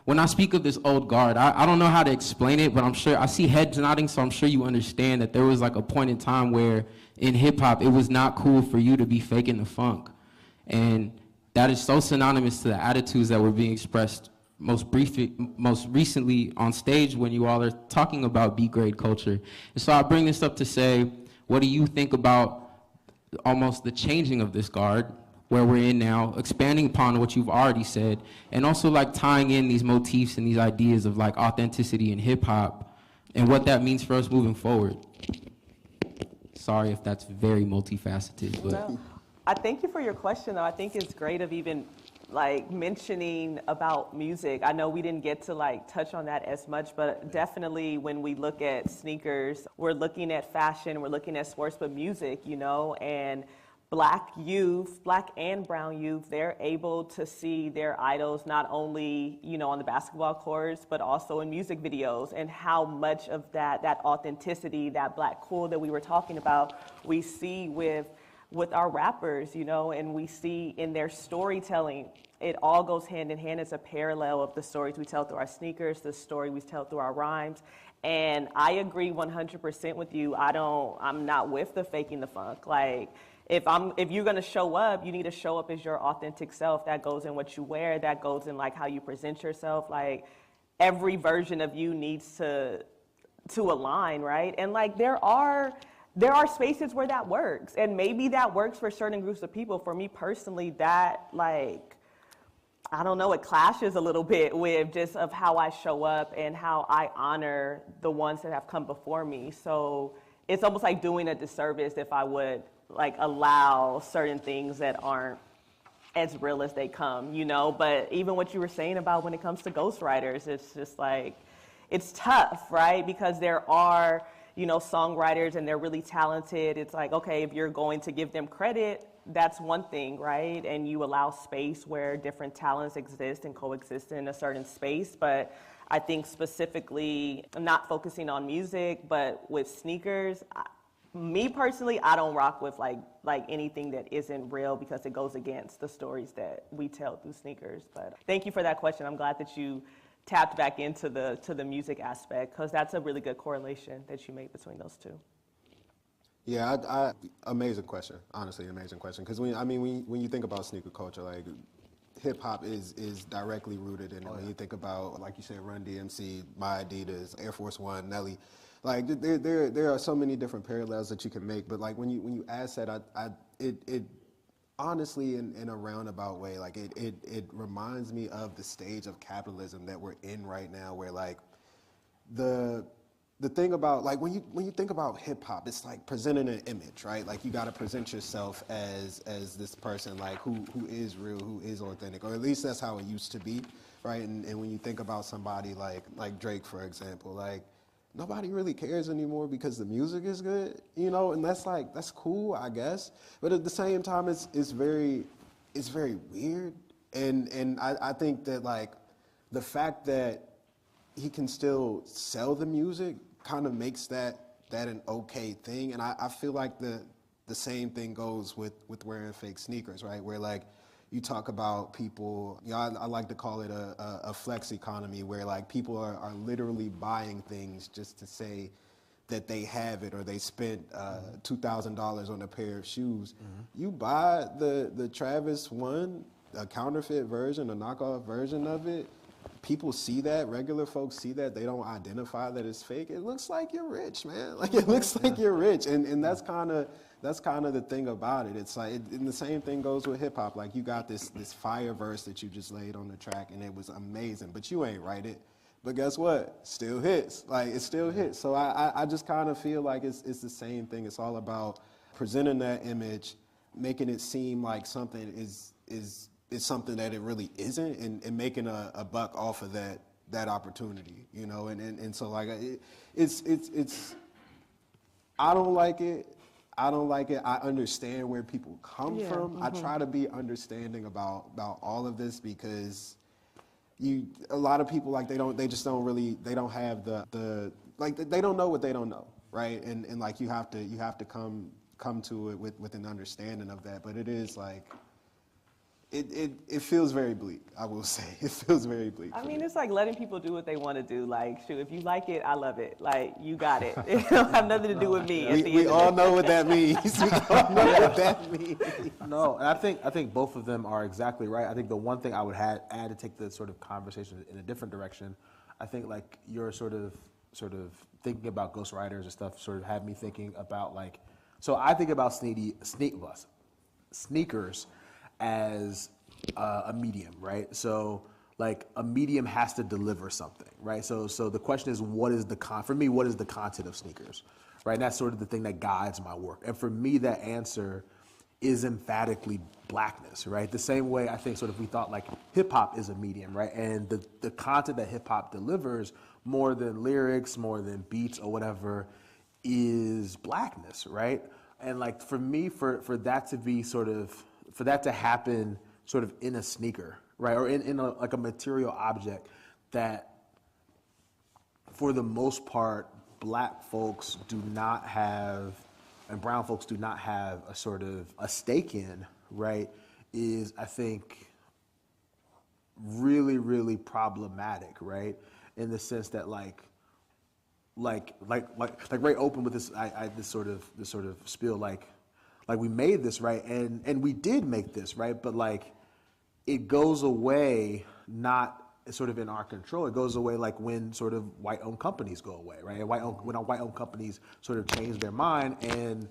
when I speak of this old guard, I don't know how to explain it, but I'm sure, I see heads nodding, so I'm sure you understand that there was like a point in time where in hip hop, it was not cool for you to be faking the funk. And that is so synonymous to the attitudes that were being expressed most recently on stage when you all are talking about B-grade culture. And so I bring this up to say, what do you think about almost the changing of this guard, where we're in now, expanding upon what you've already said, and also like tying in these motifs and these ideas of like authenticity in hip hop and what that means for us moving forward? Sorry if that's very multifaceted, but. No. I thank you for your question, though. I think it's great of even like mentioning about music. I know we didn't get to like touch on that as much, but definitely when we look at sneakers, we're looking at fashion, we're looking at sports, but music, you know, and Black youth, Black and brown youth, they're able to see their idols not only, you know, on the basketball courts, but also in music videos, and how much of that authenticity, that Black cool that we were talking about, we see with our rappers, you know, and we see in their storytelling. It all goes hand in hand. It's a parallel of the stories we tell through our sneakers, the story we tell through our rhymes. And I agree 100% with you. I'm not with the faking the funk. Like, if you're gonna show up, you need to show up as your authentic self. That goes in what you wear, that goes in like how you present yourself. Like, every version of you needs to align, right? And like there are spaces where that works, and maybe that works for certain groups of people. For me personally, that, like, I don't know, it clashes a little bit with just of how I show up and how I honor the ones that have come before me. So it's almost like doing a disservice if I would like allow certain things that aren't as real as they come, you know. But even what you were saying about when it comes to ghostwriters, it's just like, it's tough, right? Because there are, you know, songwriters and they're really talented. It's like, okay, if you're going to give them credit, that's one thing, right? And you allow space where different talents exist and coexist in a certain space. But I think specifically, not focusing on music, but with sneakers, me personally, I don't rock with like anything that isn't real, because it goes against the stories that we tell through sneakers. But thank you for that question. I'm glad that you tapped back into the music aspect, because that's a really good correlation that you made between those two. Yeah, amazing question. Honestly, amazing question. Because when you think about sneaker culture, like hip hop is directly rooted in it. When you think about, like you said, Run DMC, My Adidas, Air Force One, Nelly, like there are so many different parallels that you can make. But like when you ask that, it honestly, in a roundabout way, like it reminds me of the stage of capitalism that we're in right now, where like the thing about, like, when you think about hip hop, it's like presenting an image, right? Like, you got to present yourself as this person, like who is real, who is authentic, or at least that's how it used to be, right? And when you think about somebody like Drake, for example, like, nobody really cares anymore because the music is good, you know, and that's cool, I guess. But at the same time, it's very weird, and I think that, like, the fact that he can still sell the music kind of makes that an okay thing. And I feel like the same thing goes with wearing fake sneakers, right? Where, like, you talk about people, you know, I like to call it a flex economy, where like people are literally buying things just to say that they have it, or they spent $2,000 on a pair of shoes. Mm-hmm. You buy the Travis one, a counterfeit version, a knockoff version of it. People see that, regular folks see that, they don't identify that it's fake. It looks like you're rich, man. Like, it looks like you're rich, and that's kind of the thing about it. It's like, and the same thing goes with hip hop. Like, you got this fire verse that you just laid on the track, and it was amazing, but you ain't write it. But guess what? Still hits. Like, it still hits. So I just kind of feel like it's the same thing. It's all about presenting that image, making it seem like something is something that it really isn't, and making a buck off of that opportunity, you know, and so, like, it's I don't like it. I understand where people come from. Mm-hmm. I try to be understanding about all of this, because a lot of people, like, they don't have the like, they don't know what they don't know, right? And like, you have to come to it with an understanding of that. But it is like, it feels very bleak. I will say it feels very bleak. I for mean, me. it's like letting people do what they want to do. Like, shoot, if you like it, I love it. Like, you got it. It don't have nothing to do with me. At the We end of all the know what that means. We all know what that means. No, and I think both of them are exactly right. I think the one thing I would add to take the sort of conversation in a different direction, I think like your sort of thinking about ghostwriters and stuff sort of had me thinking about like, so I think about sneakers as a medium, right? So like a medium has to deliver something, right? So the question is, what is the content of sneakers, right? And that's sort of the thing that guides my work. And for me, that answer is emphatically Blackness, right? The same way I think sort of we thought like hip hop is a medium, right? And the content that hip hop delivers more than lyrics, more than beats or whatever is Blackness, right? And like for me, for that to be sort of, for that to happen sort of in a sneaker, right? Or in like a material object that for the most part, black folks do not have, and brown folks do not have a sort of a stake in, right, is I think really, really problematic, right? In the sense that like Ray opened with this, this sort of spiel, like we made this, right, and we did make this, right, but like it goes away not sort of in our control. It goes away like when sort of white-owned companies go away, right? And when our white-owned companies sort of change their mind, and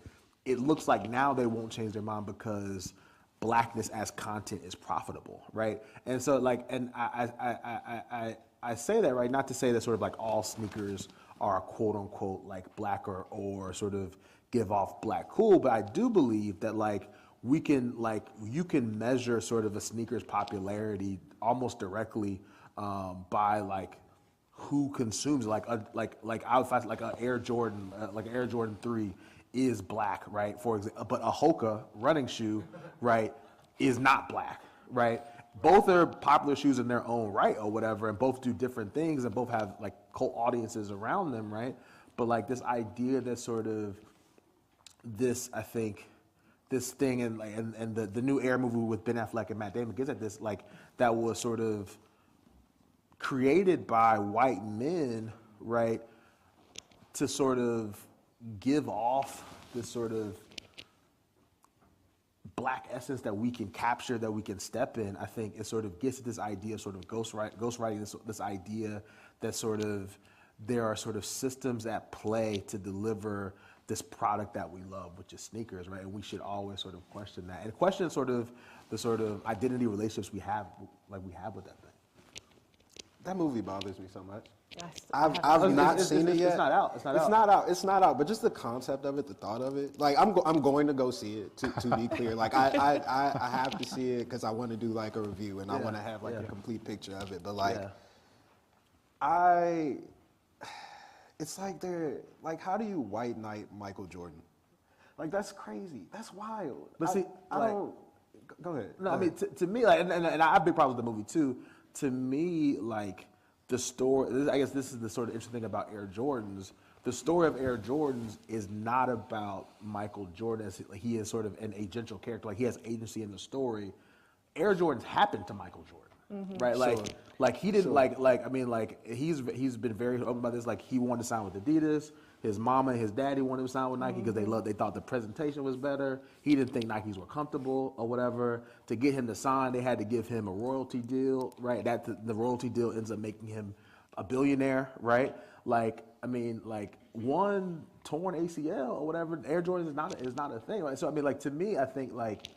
it looks like now they won't change their mind because Blackness as content is profitable, right? And so like, and I say that, right, not to say that sort of like all sneakers are quote unquote like black or sort of give off black cool, but I do believe that like we can, like, you can measure sort of a sneaker's popularity almost directly by like who consumes, like outfits, like an Air Jordan, like an Air Jordan 3 is black, right? For example, but a Hoka running shoe, right, is not black, right? Both are popular shoes in their own right or whatever, and both do different things, and both have like cult audiences around them, right? But like this idea that sort of this, I think, this thing and the new Air movie with Ben Affleck and Matt Damon gets at this, like that was sort of created by white men, right, to sort of give off this sort of black essence that we can capture, that we can step in. I think it sort of gets at this idea of sort of ghostwriting, this idea that sort of there are sort of systems at play to deliver this product that we love, which is sneakers, right? And we should always sort of question that and question sort of the sort of identity relationships we have with that thing. That movie bothers me so much. I've I've not seen it yet. It's not out. It's not out. But just the concept of it, the thought of it. Like I'm going to go see it. To be clear, like I have to see it because I want to do like a review and I want to have like a complete picture of it. But like it's like they're like, how do you white knight Michael Jordan? Like that's crazy. That's wild. But see, I don't. Go ahead. No, I mean to me, like, and I have a big problem with the movie too. To me, like the story, I guess this is the sort of interesting thing about Air Jordans. The story of Air Jordans is not about Michael Jordan. He is sort of an agential character. Like he has agency in the story. Air Jordans happened to Michael Jordan, right? Like he didn't I mean, like he's been very open about this. Like he wanted to sign with Adidas. His mama and his daddy wanted to sign with Nike because they thought the presentation was better. He didn't think Nikes were comfortable or whatever. To get him to sign, they had to give him a royalty deal, right? The royalty deal ends up making him a billionaire, right? Like, I mean, like one torn ACL or whatever, Air Jordan is not a thing, right? So I mean, like to me, I think like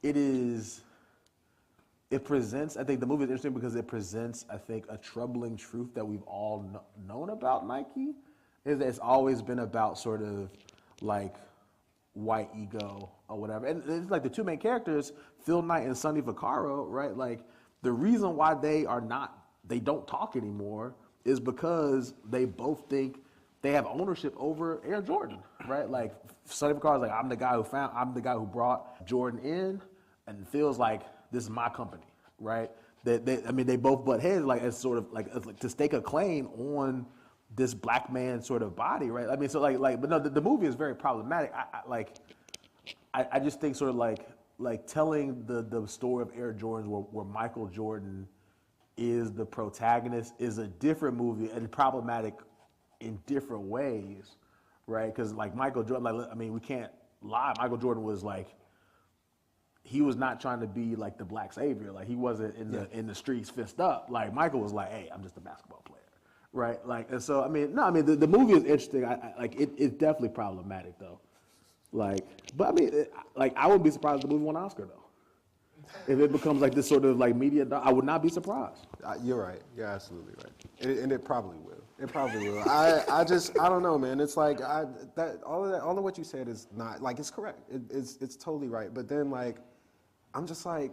it presents, I think the movie is interesting because it presents, I think, a troubling truth that we've all known about Nike. Is that it's always been about sort of like white ego or whatever. And it's like the two main characters, Phil Knight and Sonny Vaccaro, right? Like the reason why they don't talk anymore is because they both think they have ownership over Air Jordan, right? Like Sonny Vaccaro's like, I'm the guy who brought Jordan in, and feels like this is my company, right? They both butt heads, like as sort of like to stake a claim on this black man sort of body, right? I mean, so but no, the movie is very problematic. I just think sort of like telling the story of Air Jordans where Michael Jordan is the protagonist is a different movie and problematic in different ways, right? Because like Michael Jordan, like I mean, we can't lie. Michael Jordan was like, he was not trying to be like the black savior. Like he wasn't in the streets fist up. Like Michael was like, hey, I'm just a basketball player, right? Like, and so I mean, no, I mean the movie is interesting. It's definitely problematic though. Like, but I mean, I wouldn't be surprised if the movie won an Oscar though. If it becomes like this sort of like media, I would not be surprised. You're right. You're absolutely right. And it probably will. It probably will. I don't know, man. It's like all of what you said is not like it's correct. It's totally right. But then like, I'm just like,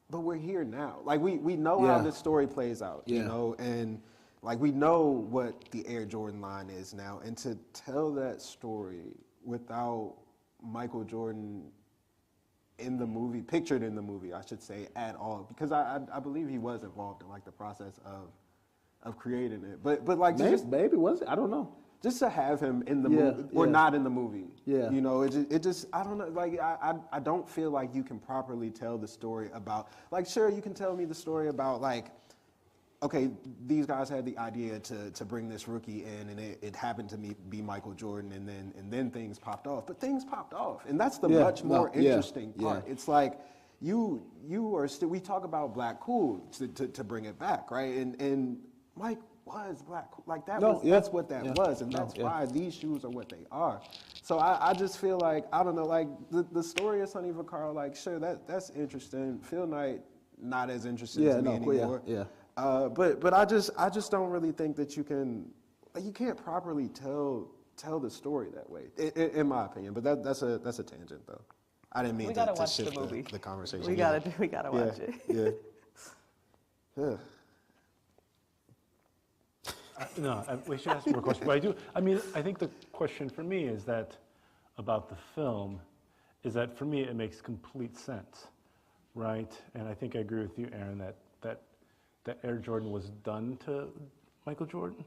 but we're here now. Like we know how this story plays out, you know, and like we know what the Air Jordan line is now, and to tell that story without Michael Jordan in the movie, pictured in the movie, I should say, at all, because I believe he was involved in like the process of creating it. But like maybe was it? I don't know. Just to have him in the movie or not in the movie, you know, it just I don't know. Like I don't feel like you can properly tell the story about, like, sure, you can tell me the story about like, okay, these guys had the idea to bring this rookie in, and it happened to be Michael Jordan, and then things popped off. But things popped off, and that's the much more interesting part. It's like you are still. We talk about Black Cool to bring it back, right? And Mike was Black Cool, like that. That's what that was, and that's why these shoes are what they are. So I just feel like, I don't know, like the story of Sonny Vaccaro, like sure that's interesting. Phil Knight not as interesting to me anymore. But I just don't really think that you can't properly tell the story that way, in my opinion. But that's a tangent though. I didn't mean to shift the conversation. We gotta watch it. Yeah. No, we should ask more questions. But I think the question for me is that, about the film, is that for me it makes complete sense, right? And I think I agree with you, Aaron, that Air Jordan was done to Michael Jordan,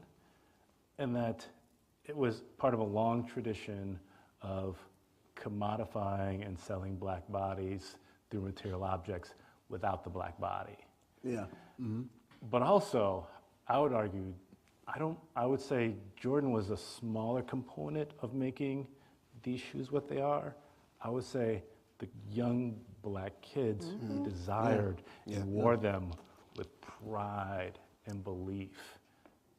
and that it was part of a long tradition of commodifying and selling black bodies through material objects without the black body. Yeah. Mm-hmm. But also, I would argue, I would say Jordan was a smaller component of making these shoes what they are. I would say the young black kids who desired and wore them with pride and belief.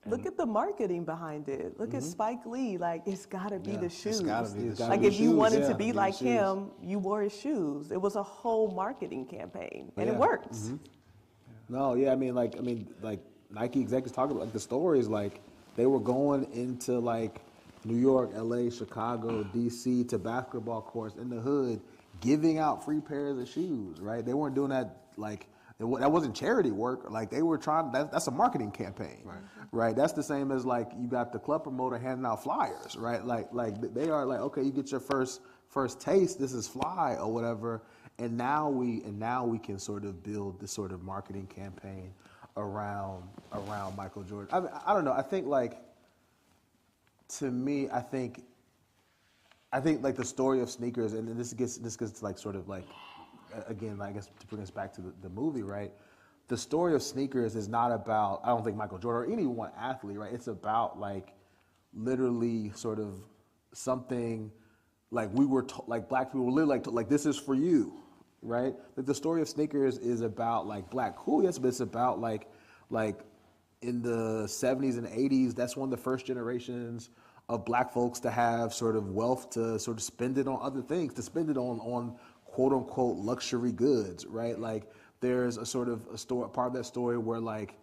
Look at the marketing behind it. Look at Spike Lee. Like, it's got to be the shoes. It's got to be the shoes. Like, if you wanted to be like him, you wore his shoes. It was a whole marketing campaign, and it worked. Mm-hmm. No, I mean, Nike executives talk about, like, the stories, like, they were going into, like, New York, LA, Chicago, DC, to basketball courts in the hood, giving out free pairs of shoes, right? They weren't doing that, like, that wasn't charity work. Like, they were trying, that's a marketing campaign, right? That's the same as, like, you got the club promoter handing out flyers, right? Like they are like, okay, you get your first taste, this is fly or whatever, and now we can sort of build this sort of marketing campaign around Michael Jordan. I don't know. I think, like, to me, I think like the story of sneakers, and this gets to, like, sort of like, again, I guess to bring us back to the movie, right? The story of sneakers is not about, I don't think, Michael Jordan or any one athlete, right? It's about, like, literally sort of something, like, we were like, black people were literally like this is for you, right? Like, the story of sneakers is about, like, Black Cool, yes, but it's about like in the 70s and 80s, that's one of the first generations of black folks to have sort of wealth to sort of spend it on other things, to spend it on quote unquote luxury goods, right? Like, there's a sort of a story, part of that story where, like,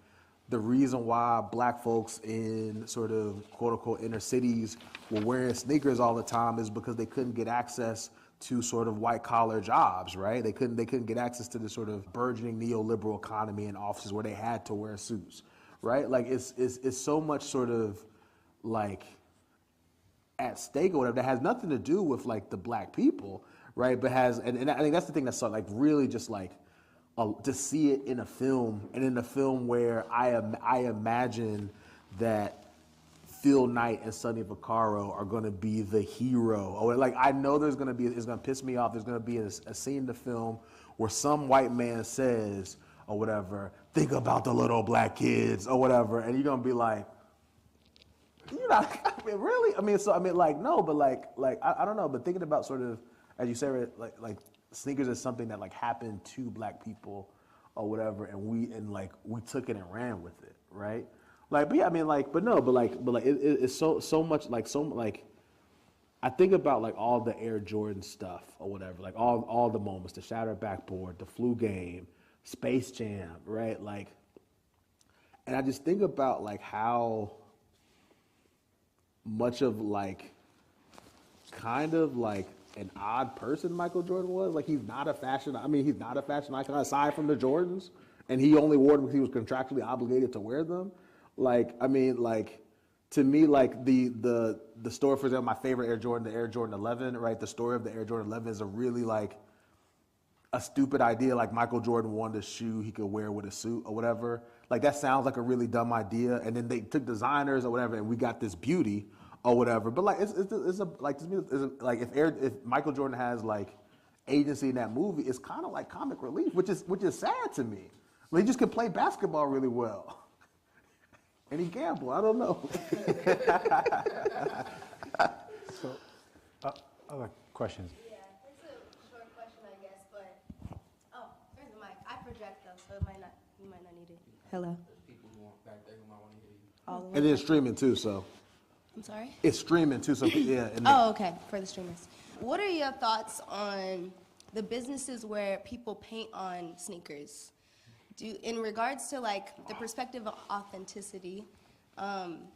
the reason why black folks in sort of quote unquote inner cities were wearing sneakers all the time is because they couldn't get access to sort of white collar jobs, right? They couldn't get access to the sort of burgeoning neoliberal economy and offices where they had to wear suits, right? Like, it's so much sort of, like, at stake or whatever that has nothing to do with, like, the black people, right? But and I think that's the thing that's, like, really just, like, to see it in a film, and in a film where I imagine that Phil Knight and Sonny Vaccaro are going to be the hero. Or like, I know it's going to piss me off. There's going to be a scene in the film where some white man says, or whatever, think about the little black kids, or whatever. And you're going to be like, you know, I mean, really? I mean, like, no, but I don't know. But thinking about sort of, as you said, like sneakers is something that like happened to black people or whatever. And we took it and ran with it. Right. Like, but yeah, I mean, like, but it's so much, I think about like all the Air Jordan stuff or whatever, like all the moments, the shattered backboard, the flu game, Space Jam, right? Like, and I just think about like how much of like, kind of like an odd person Michael Jordan was. Like, he's not a fashion icon aside from the Jordans, and he only wore them because he was contractually obligated to wear them. Like, I mean, like, to me, like, the story, for example, my favorite Air Jordan, the Air Jordan 11, right? The story of the Air Jordan 11 is a really, like, a stupid idea. Like, Michael Jordan wanted a shoe he could wear with a suit or whatever. Like, that sounds like a really dumb idea. And then they took designers or whatever, and we got this beauty or whatever. But, like, if Michael Jordan has, like, agency in that movie, it's kind of like comic relief, which is sad to me. I mean, he just could play basketball really well. And he gambled. I don't know. So, other questions? Yeah, it's a short question, I guess, but where's the mic? I project though, so you might not need it. Hello. People who want back there who might want to hear you. All the way. And then streaming too, so. I'm sorry. It's streaming too, so yeah. Oh, okay, for the streamers. What are your thoughts on the businesses where people paint on sneakers? In regards to like the perspective of authenticity,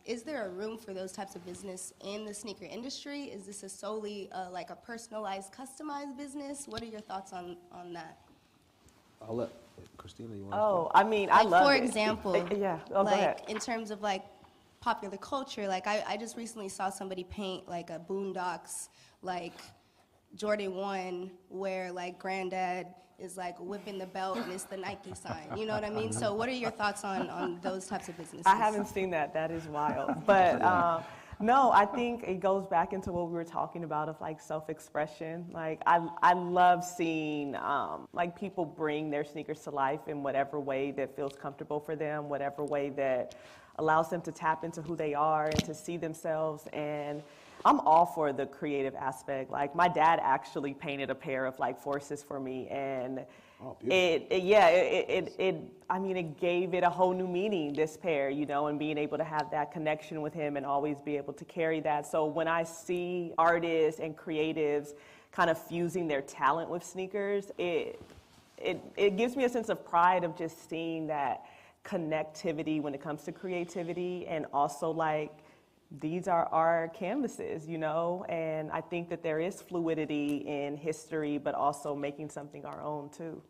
is there a room for those types of business in the sneaker industry? Is this solely like a personalized, customized business? What are your thoughts on that? I'll let Christina, you want to Oh, I mean, I Like love for it. example, Yeah, go ahead. like in terms of like popular culture, like I just recently saw somebody paint like a Boondocks, like Jordan 1, where like granddad is like whipping the belt and it's the Nike sign. You know what I mean? So what are your thoughts on those types of businesses? I haven't seen that. That is wild. But no, I think it goes back into what we were talking about of like self-expression. Like I love seeing like people bring their sneakers to life in whatever way that feels comfortable for them, whatever way that allows them to tap into who they are and to see themselves. And I'm all for the creative aspect. Like my dad actually painted a pair of like Forces for me, and it gave it a whole new meaning, this pair, you know, and being able to have that connection with him and always be able to carry that. So when I see artists and creatives kind of fusing their talent with sneakers, it gives me a sense of pride of just seeing that connectivity when it comes to creativity, and also like, these are our canvases, you know, and I think that there is fluidity in history, but also making something our own too.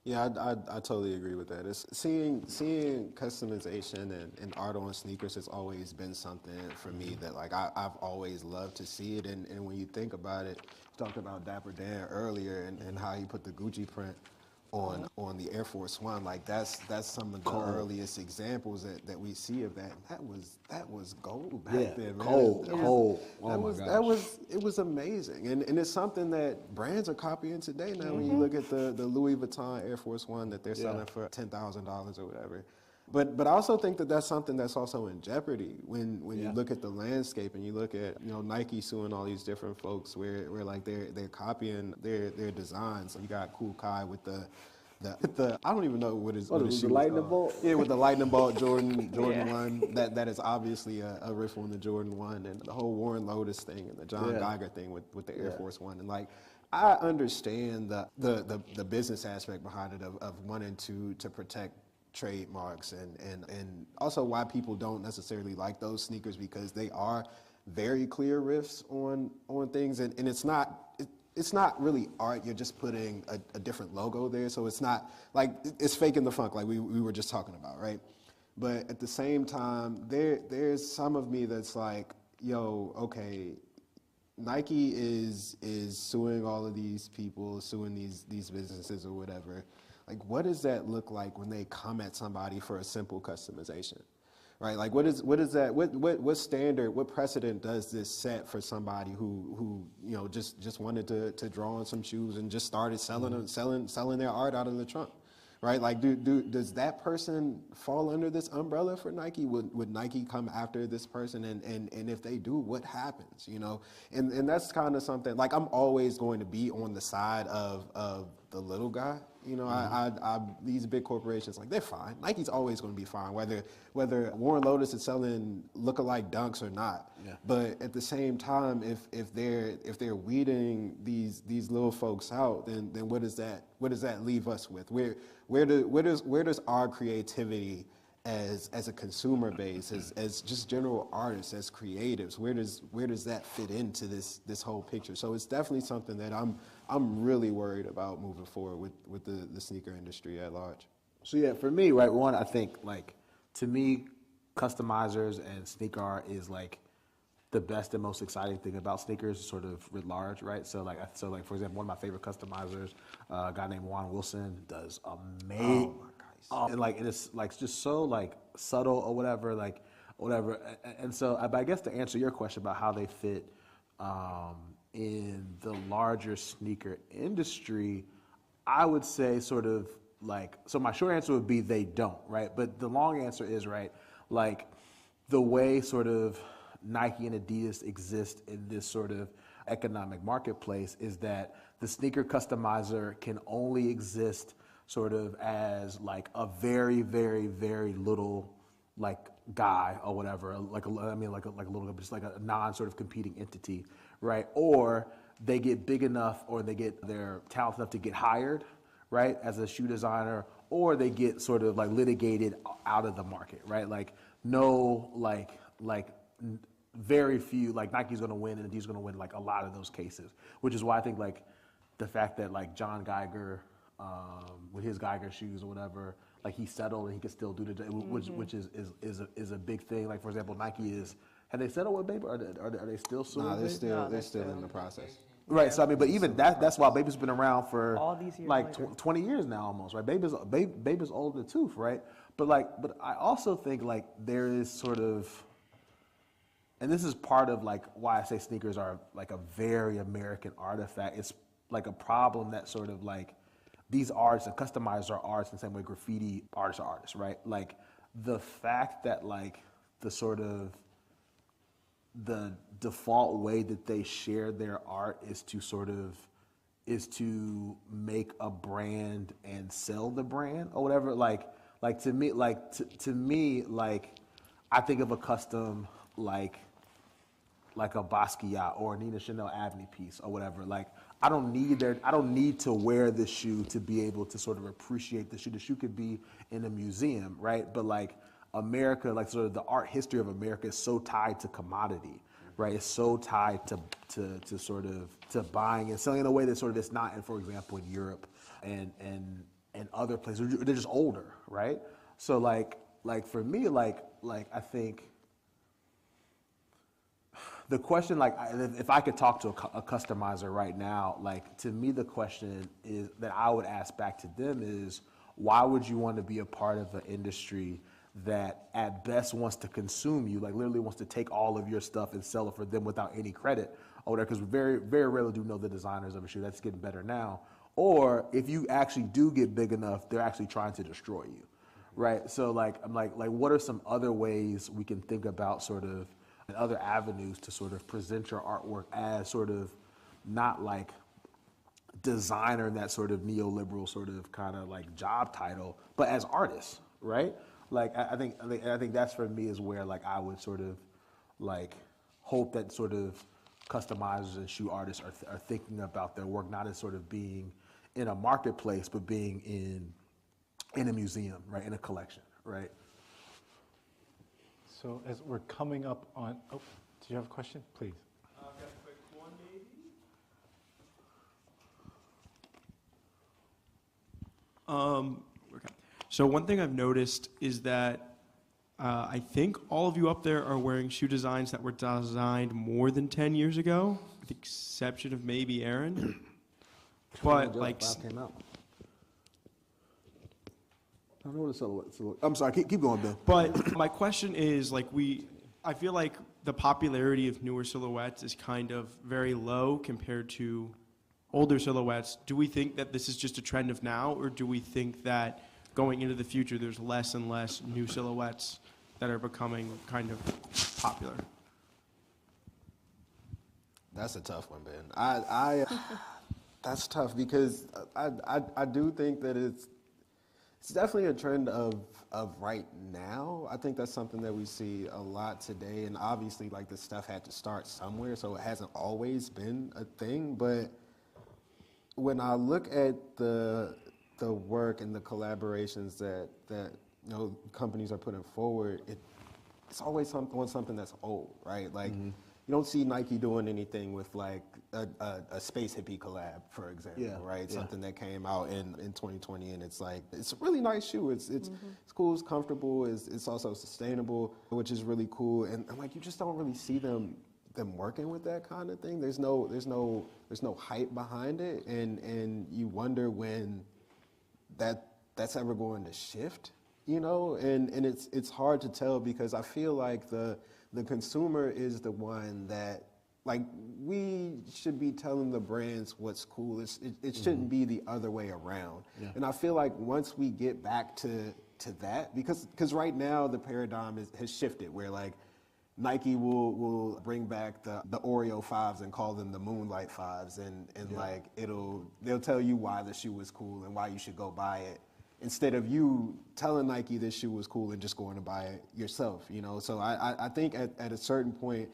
Yeah, I totally agree with that. It's seeing customization and art on sneakers has always been something for me that like I've always loved to see it. And when you think about it, you talked about Dapper Dan earlier and how he put the Gucci print on the Air Force One. Like that's some of the earliest examples that we see of that. And that was gold back then, man. Cold. Oh It was amazing. And it's something that brands are copying today now. When you look at the Louis Vuitton Air Force One that they're selling for $10,000 or whatever. But I also think that that's something that's also in jeopardy when you look at the landscape and you look at, you know, Nike suing all these different folks where like they're copying their designs. So you got Kool Kai with the I don't even know what his shoe is the lightning called. bolt? Yeah, with the lightning bolt Jordan 1. That is obviously a riff on the Jordan 1, and the whole Warren Lotus thing and the John Geiger thing with the Air Force One. And like, I understand the business aspect behind it of wanting to protect trademarks and also why people don't necessarily like those sneakers, because they are very clear riffs on things, and it's not really art. You're just putting a different logo there, so it's not like it's faking the funk like we were just talking about, right? But at the same time, there's some of me that's like, yo, okay, Nike is suing all of these people, suing these businesses or whatever. Like, what does that look like when they come at somebody for a simple customization? right? Like what is that? What standard? What precedent does this set for somebody who you know just wanted to draw on some shoes and just started selling their art out of the trunk? Right, like does that person fall under this umbrella for Nike? Would Nike come after this person, and if they do, what happens? You know, and that's kind of something. Like I'm always going to be on the side of the little guy. You know, I these big corporations, like they're fine. Nike's always going to be fine, whether Warren Lotus is selling lookalike dunks or not. Yeah. But at the same time, if they're weeding these little folks out, then what does that leave us with? Where does our creativity as a consumer base, as just general artists, as creatives, where does that fit into this whole picture? So it's definitely something that I'm really worried about moving forward with the sneaker industry at large. So yeah, for me, right, one, I think like to me, customizers and sneaker art is like the best and most exciting thing about sneakers, sort of writ large, right? So like for example, one of my favorite customizers, a guy named Juan Wilson, does amazing. And like it's like just so like subtle or whatever, and so but I guess to answer your question about how they fit in the larger sneaker industry, I would say sort of like, so my short answer would be they don't, right? But the long answer is, right, like the way sort of Nike and Adidas exist in this sort of economic marketplace is that the sneaker customizer can only exist sort of as like a very, very, very little like guy or whatever, like a little, just like a non sort of competing entity, right? Or they get big enough, or they're talented enough to get hired, right, as a shoe designer, or they get sort of like litigated out of the market, right? Like no, very few, like Nike's gonna win and Adidas gonna win like a lot of those cases, which is why I think like the fact that like John Geiger, with his Geiger shoes or whatever, like he settled and he could still do which is a big thing. Like for example, Nike have they settled with Baby? Are they still suing? Nah, they're still in the process. Right. So I mean, but even that's why Baby's been around for all these years like later. 20 years now almost, right? Baby's old in the tooth, right? But I also think like there is sort of, and this is part of like why I say sneakers are like a very American artifact. It's like a problem that sort of like these artists and customizers are artists in the same way graffiti artists are artists, right? Like the fact that like the sort of the default way that they share their art is to make a brand and sell the brand or whatever. Like to me, I think of a custom like a Basquiat or a Nina Chanel Avenue piece or whatever. Like I don't need to wear the shoe to be able to sort of appreciate the shoe. The shoe could be in a museum, right? But like America, like sort of the art history of America is so tied to commodity, right? It's so tied to sort of to buying and selling in a way that sort of it's not in, for example, in Europe and other places. They're just older, right? So like for me, like I think the question, like if I could talk to a customizer right now, like to me the question is that I would ask back to them is, why would you want to be a part of an industry that at best wants to consume you, like literally wants to take all of your stuff and sell it for them without any credit or whatever, because very, very rarely do know the designers of a shoe. That's getting better now. Or if you actually do get big enough, they're actually trying to destroy you, right? So like, I'm like what are some other ways we can think about sort of and other avenues to sort of present your artwork as sort of not like designer in that sort of neoliberal sort of kind of like job title, but as artists, right? Like I think that's for me is where like I would sort of like hope that sort of customizers and shoe artists are thinking about their work not as sort of being in a marketplace, but being in a museum, right, in a collection, right? So as we're coming up on, do you have a question? Please. I've got a quick one, maybe. Okay. So one thing I've noticed is that I think all of you up there are wearing shoe designs that were designed more than 10 years ago, with the exception of maybe Aaron. But like, came out. I don't know what a silhouette. I'm sorry. Keep going, Ben. But my question is, like, I feel like the popularity of newer silhouettes is kind of very low compared to older silhouettes. Do we think that this is just a trend of now, or do we think that going into the future there's less and less new silhouettes that are becoming kind of popular? That's a tough one, Ben. That's tough because I do think that it's definitely a trend of right now. I think that's something that we see a lot today, and obviously, like, this stuff had to start somewhere, so it hasn't always been a thing. But when I look at the work and the collaborations that companies are putting forward, it's always something that's old, right? Like. You don't see Nike doing anything with like a space hippie collab, for example, right? Yeah. Something that came out in 2020, and it's like, it's a really nice shoe. It's cool, it's comfortable, it's also sustainable, which is really cool. And like, you just don't really see them working with that kind of thing. There's no hype behind it, and you wonder when that's ever going to shift, And it's hard to tell because I feel like the consumer is the one that, like, we should be telling the brands what's cool. It shouldn't be the other way around. Yeah. And I feel like once we get back to that, because right now the paradigm has shifted where, like, Nike will bring back the Oreo 5s and call them the Moonlight 5s, and like, they'll tell you why the shoe is cool and why you should go buy it, instead of you telling Nike this shoe was cool and just going to buy it yourself, So I think at a certain point,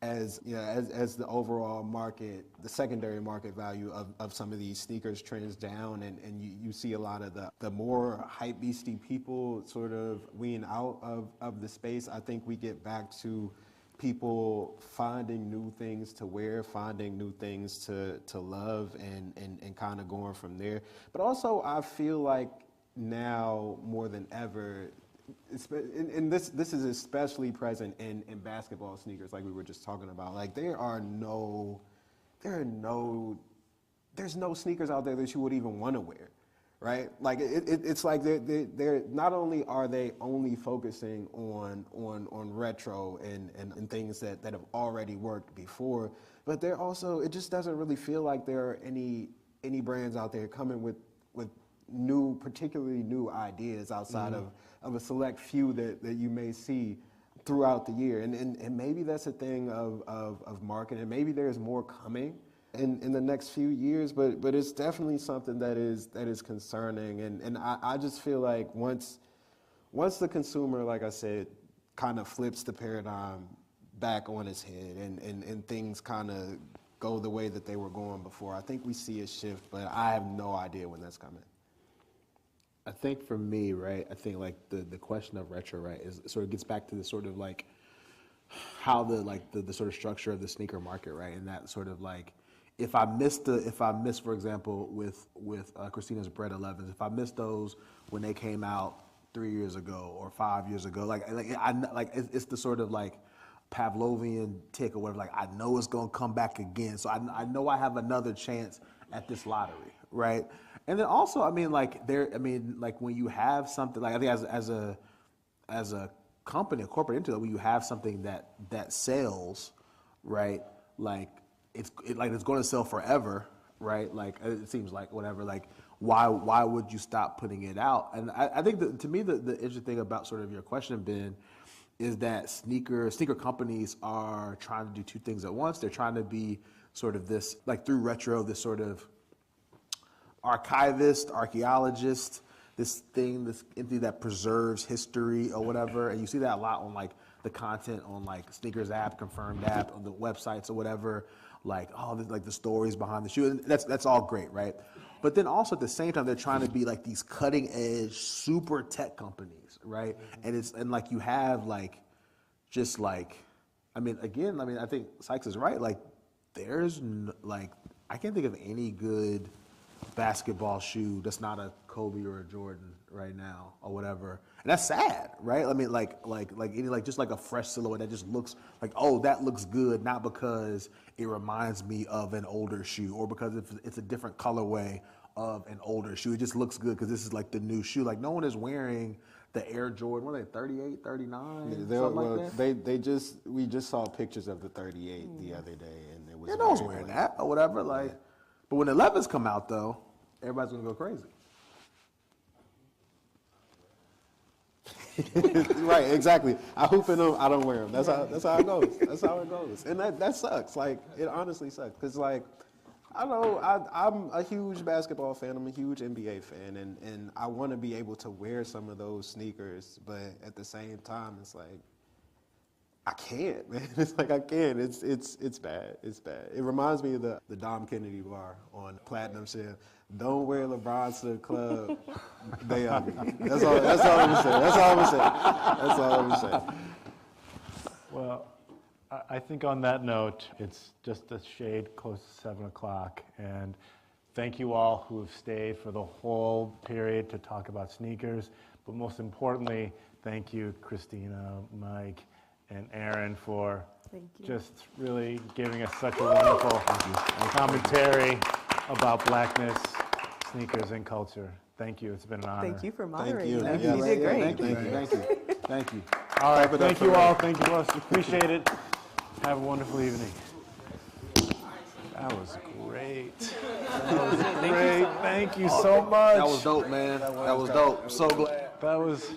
as the overall market, the secondary market value of some of these sneakers trends down, and you see a lot of the more hype beastie people sort of wean out of the space, I think we get back to people finding new things to wear, finding new things to love, and kind of going from there. But also, I feel like now more than ever, and this is especially present in basketball sneakers, like we were just talking about. Like, there's no sneakers out there that you would even want to wear, right? Like, it's like they're not only are they only focusing on retro and things that have already worked before, but they're also, it just doesn't really feel like there are any brands out there coming with particularly new ideas outside of a select few that you may see throughout the year. And maybe that's a thing of marketing. Maybe there's more coming in the next few years, but it's definitely something that is concerning. And I just feel like once the consumer, like I said, kind of flips the paradigm back on its head and things kind of go the way that they were going before, I think we see a shift, but I have no idea when that's coming. I think for me, right, I think like the question of retro, right, is sort of gets back to the sort of like how the sort of structure of the sneaker market, right, and that sort of like, if I miss, for example, with Christina's Bread 11s, if I missed those when they came out 3 years ago or 5 years ago, it's the sort of like Pavlovian tick or whatever. Like, I know it's gonna come back again, so I know I have another chance at this lottery, right? And then also, like when you have something, like, I think as a company, a corporate entity, when you have something that sells, right? Like, it's going to sell forever, right? Like, it seems like, whatever. Like, why would you stop putting it out? And I think that, to me, the interesting thing about sort of your question, Ben, is that sneaker companies are trying to do two things at once. They're trying to be sort of this, like, through retro, this sort of archivist, archaeologist, this entity that preserves history or whatever. And you see that a lot on, like, the content on, like, Sneakers app, Confirmed app, on the websites or whatever. Like, like the stories behind the shoe. And that's all great, right? But then also at the same time, they're trying to be like these cutting edge, super tech companies, right? Mm-hmm. And like, you have like, just like, I think Sykes is right. Like, there's I can't think of any good basketball shoe that's not a Kobe or a Jordan right now or whatever, and that's sad, right? I mean, just like a fresh silhouette that just looks like, oh, that looks good, not because it reminds me of an older shoe or because it's a different colorway of an older shoe. It just looks good because this is like the new shoe. Like no one is wearing the Air Jordan. What are they, 38, 39, something like that? We just saw pictures of the 38 the other day, and it was. Yeah, no one's wearing that or whatever. Like, but when the 11s come out though, everybody's gonna go crazy. Right, exactly. I hoop in them, I don't wear them. That's how it goes. That's how it goes, and that sucks. Like it honestly sucks because like I know I'm a huge basketball fan. I'm a huge NBA fan, and I want to be able to wear some of those sneakers, but at the same time, it's like I can't, man. It's like I can't. It's bad. It's bad. It reminds me of the Dom Kennedy bar on Platinum Shell. Don't wear LeBron to the club. They ugly. That's all I'm gonna say. That's all I'm gonna say. That's all I'm gonna say. Well, I think on that note, it's just a shade close to 7 o'clock, and thank you all who have stayed for the whole period to talk about sneakers, but most importantly, thank you, Christina, Mike, and Aaron for just really giving us such a wonderful commentary about Blackness, sneakers, and culture. Thank you. It's been an honor. Thank you for moderating. Thank You did great. Thank you. All right. Thank you all. Thank you, Russ. Appreciate it. Have a wonderful evening. That was great. That was great. Thank you so much. That was dope, man. That was dope. I'm so glad. That was.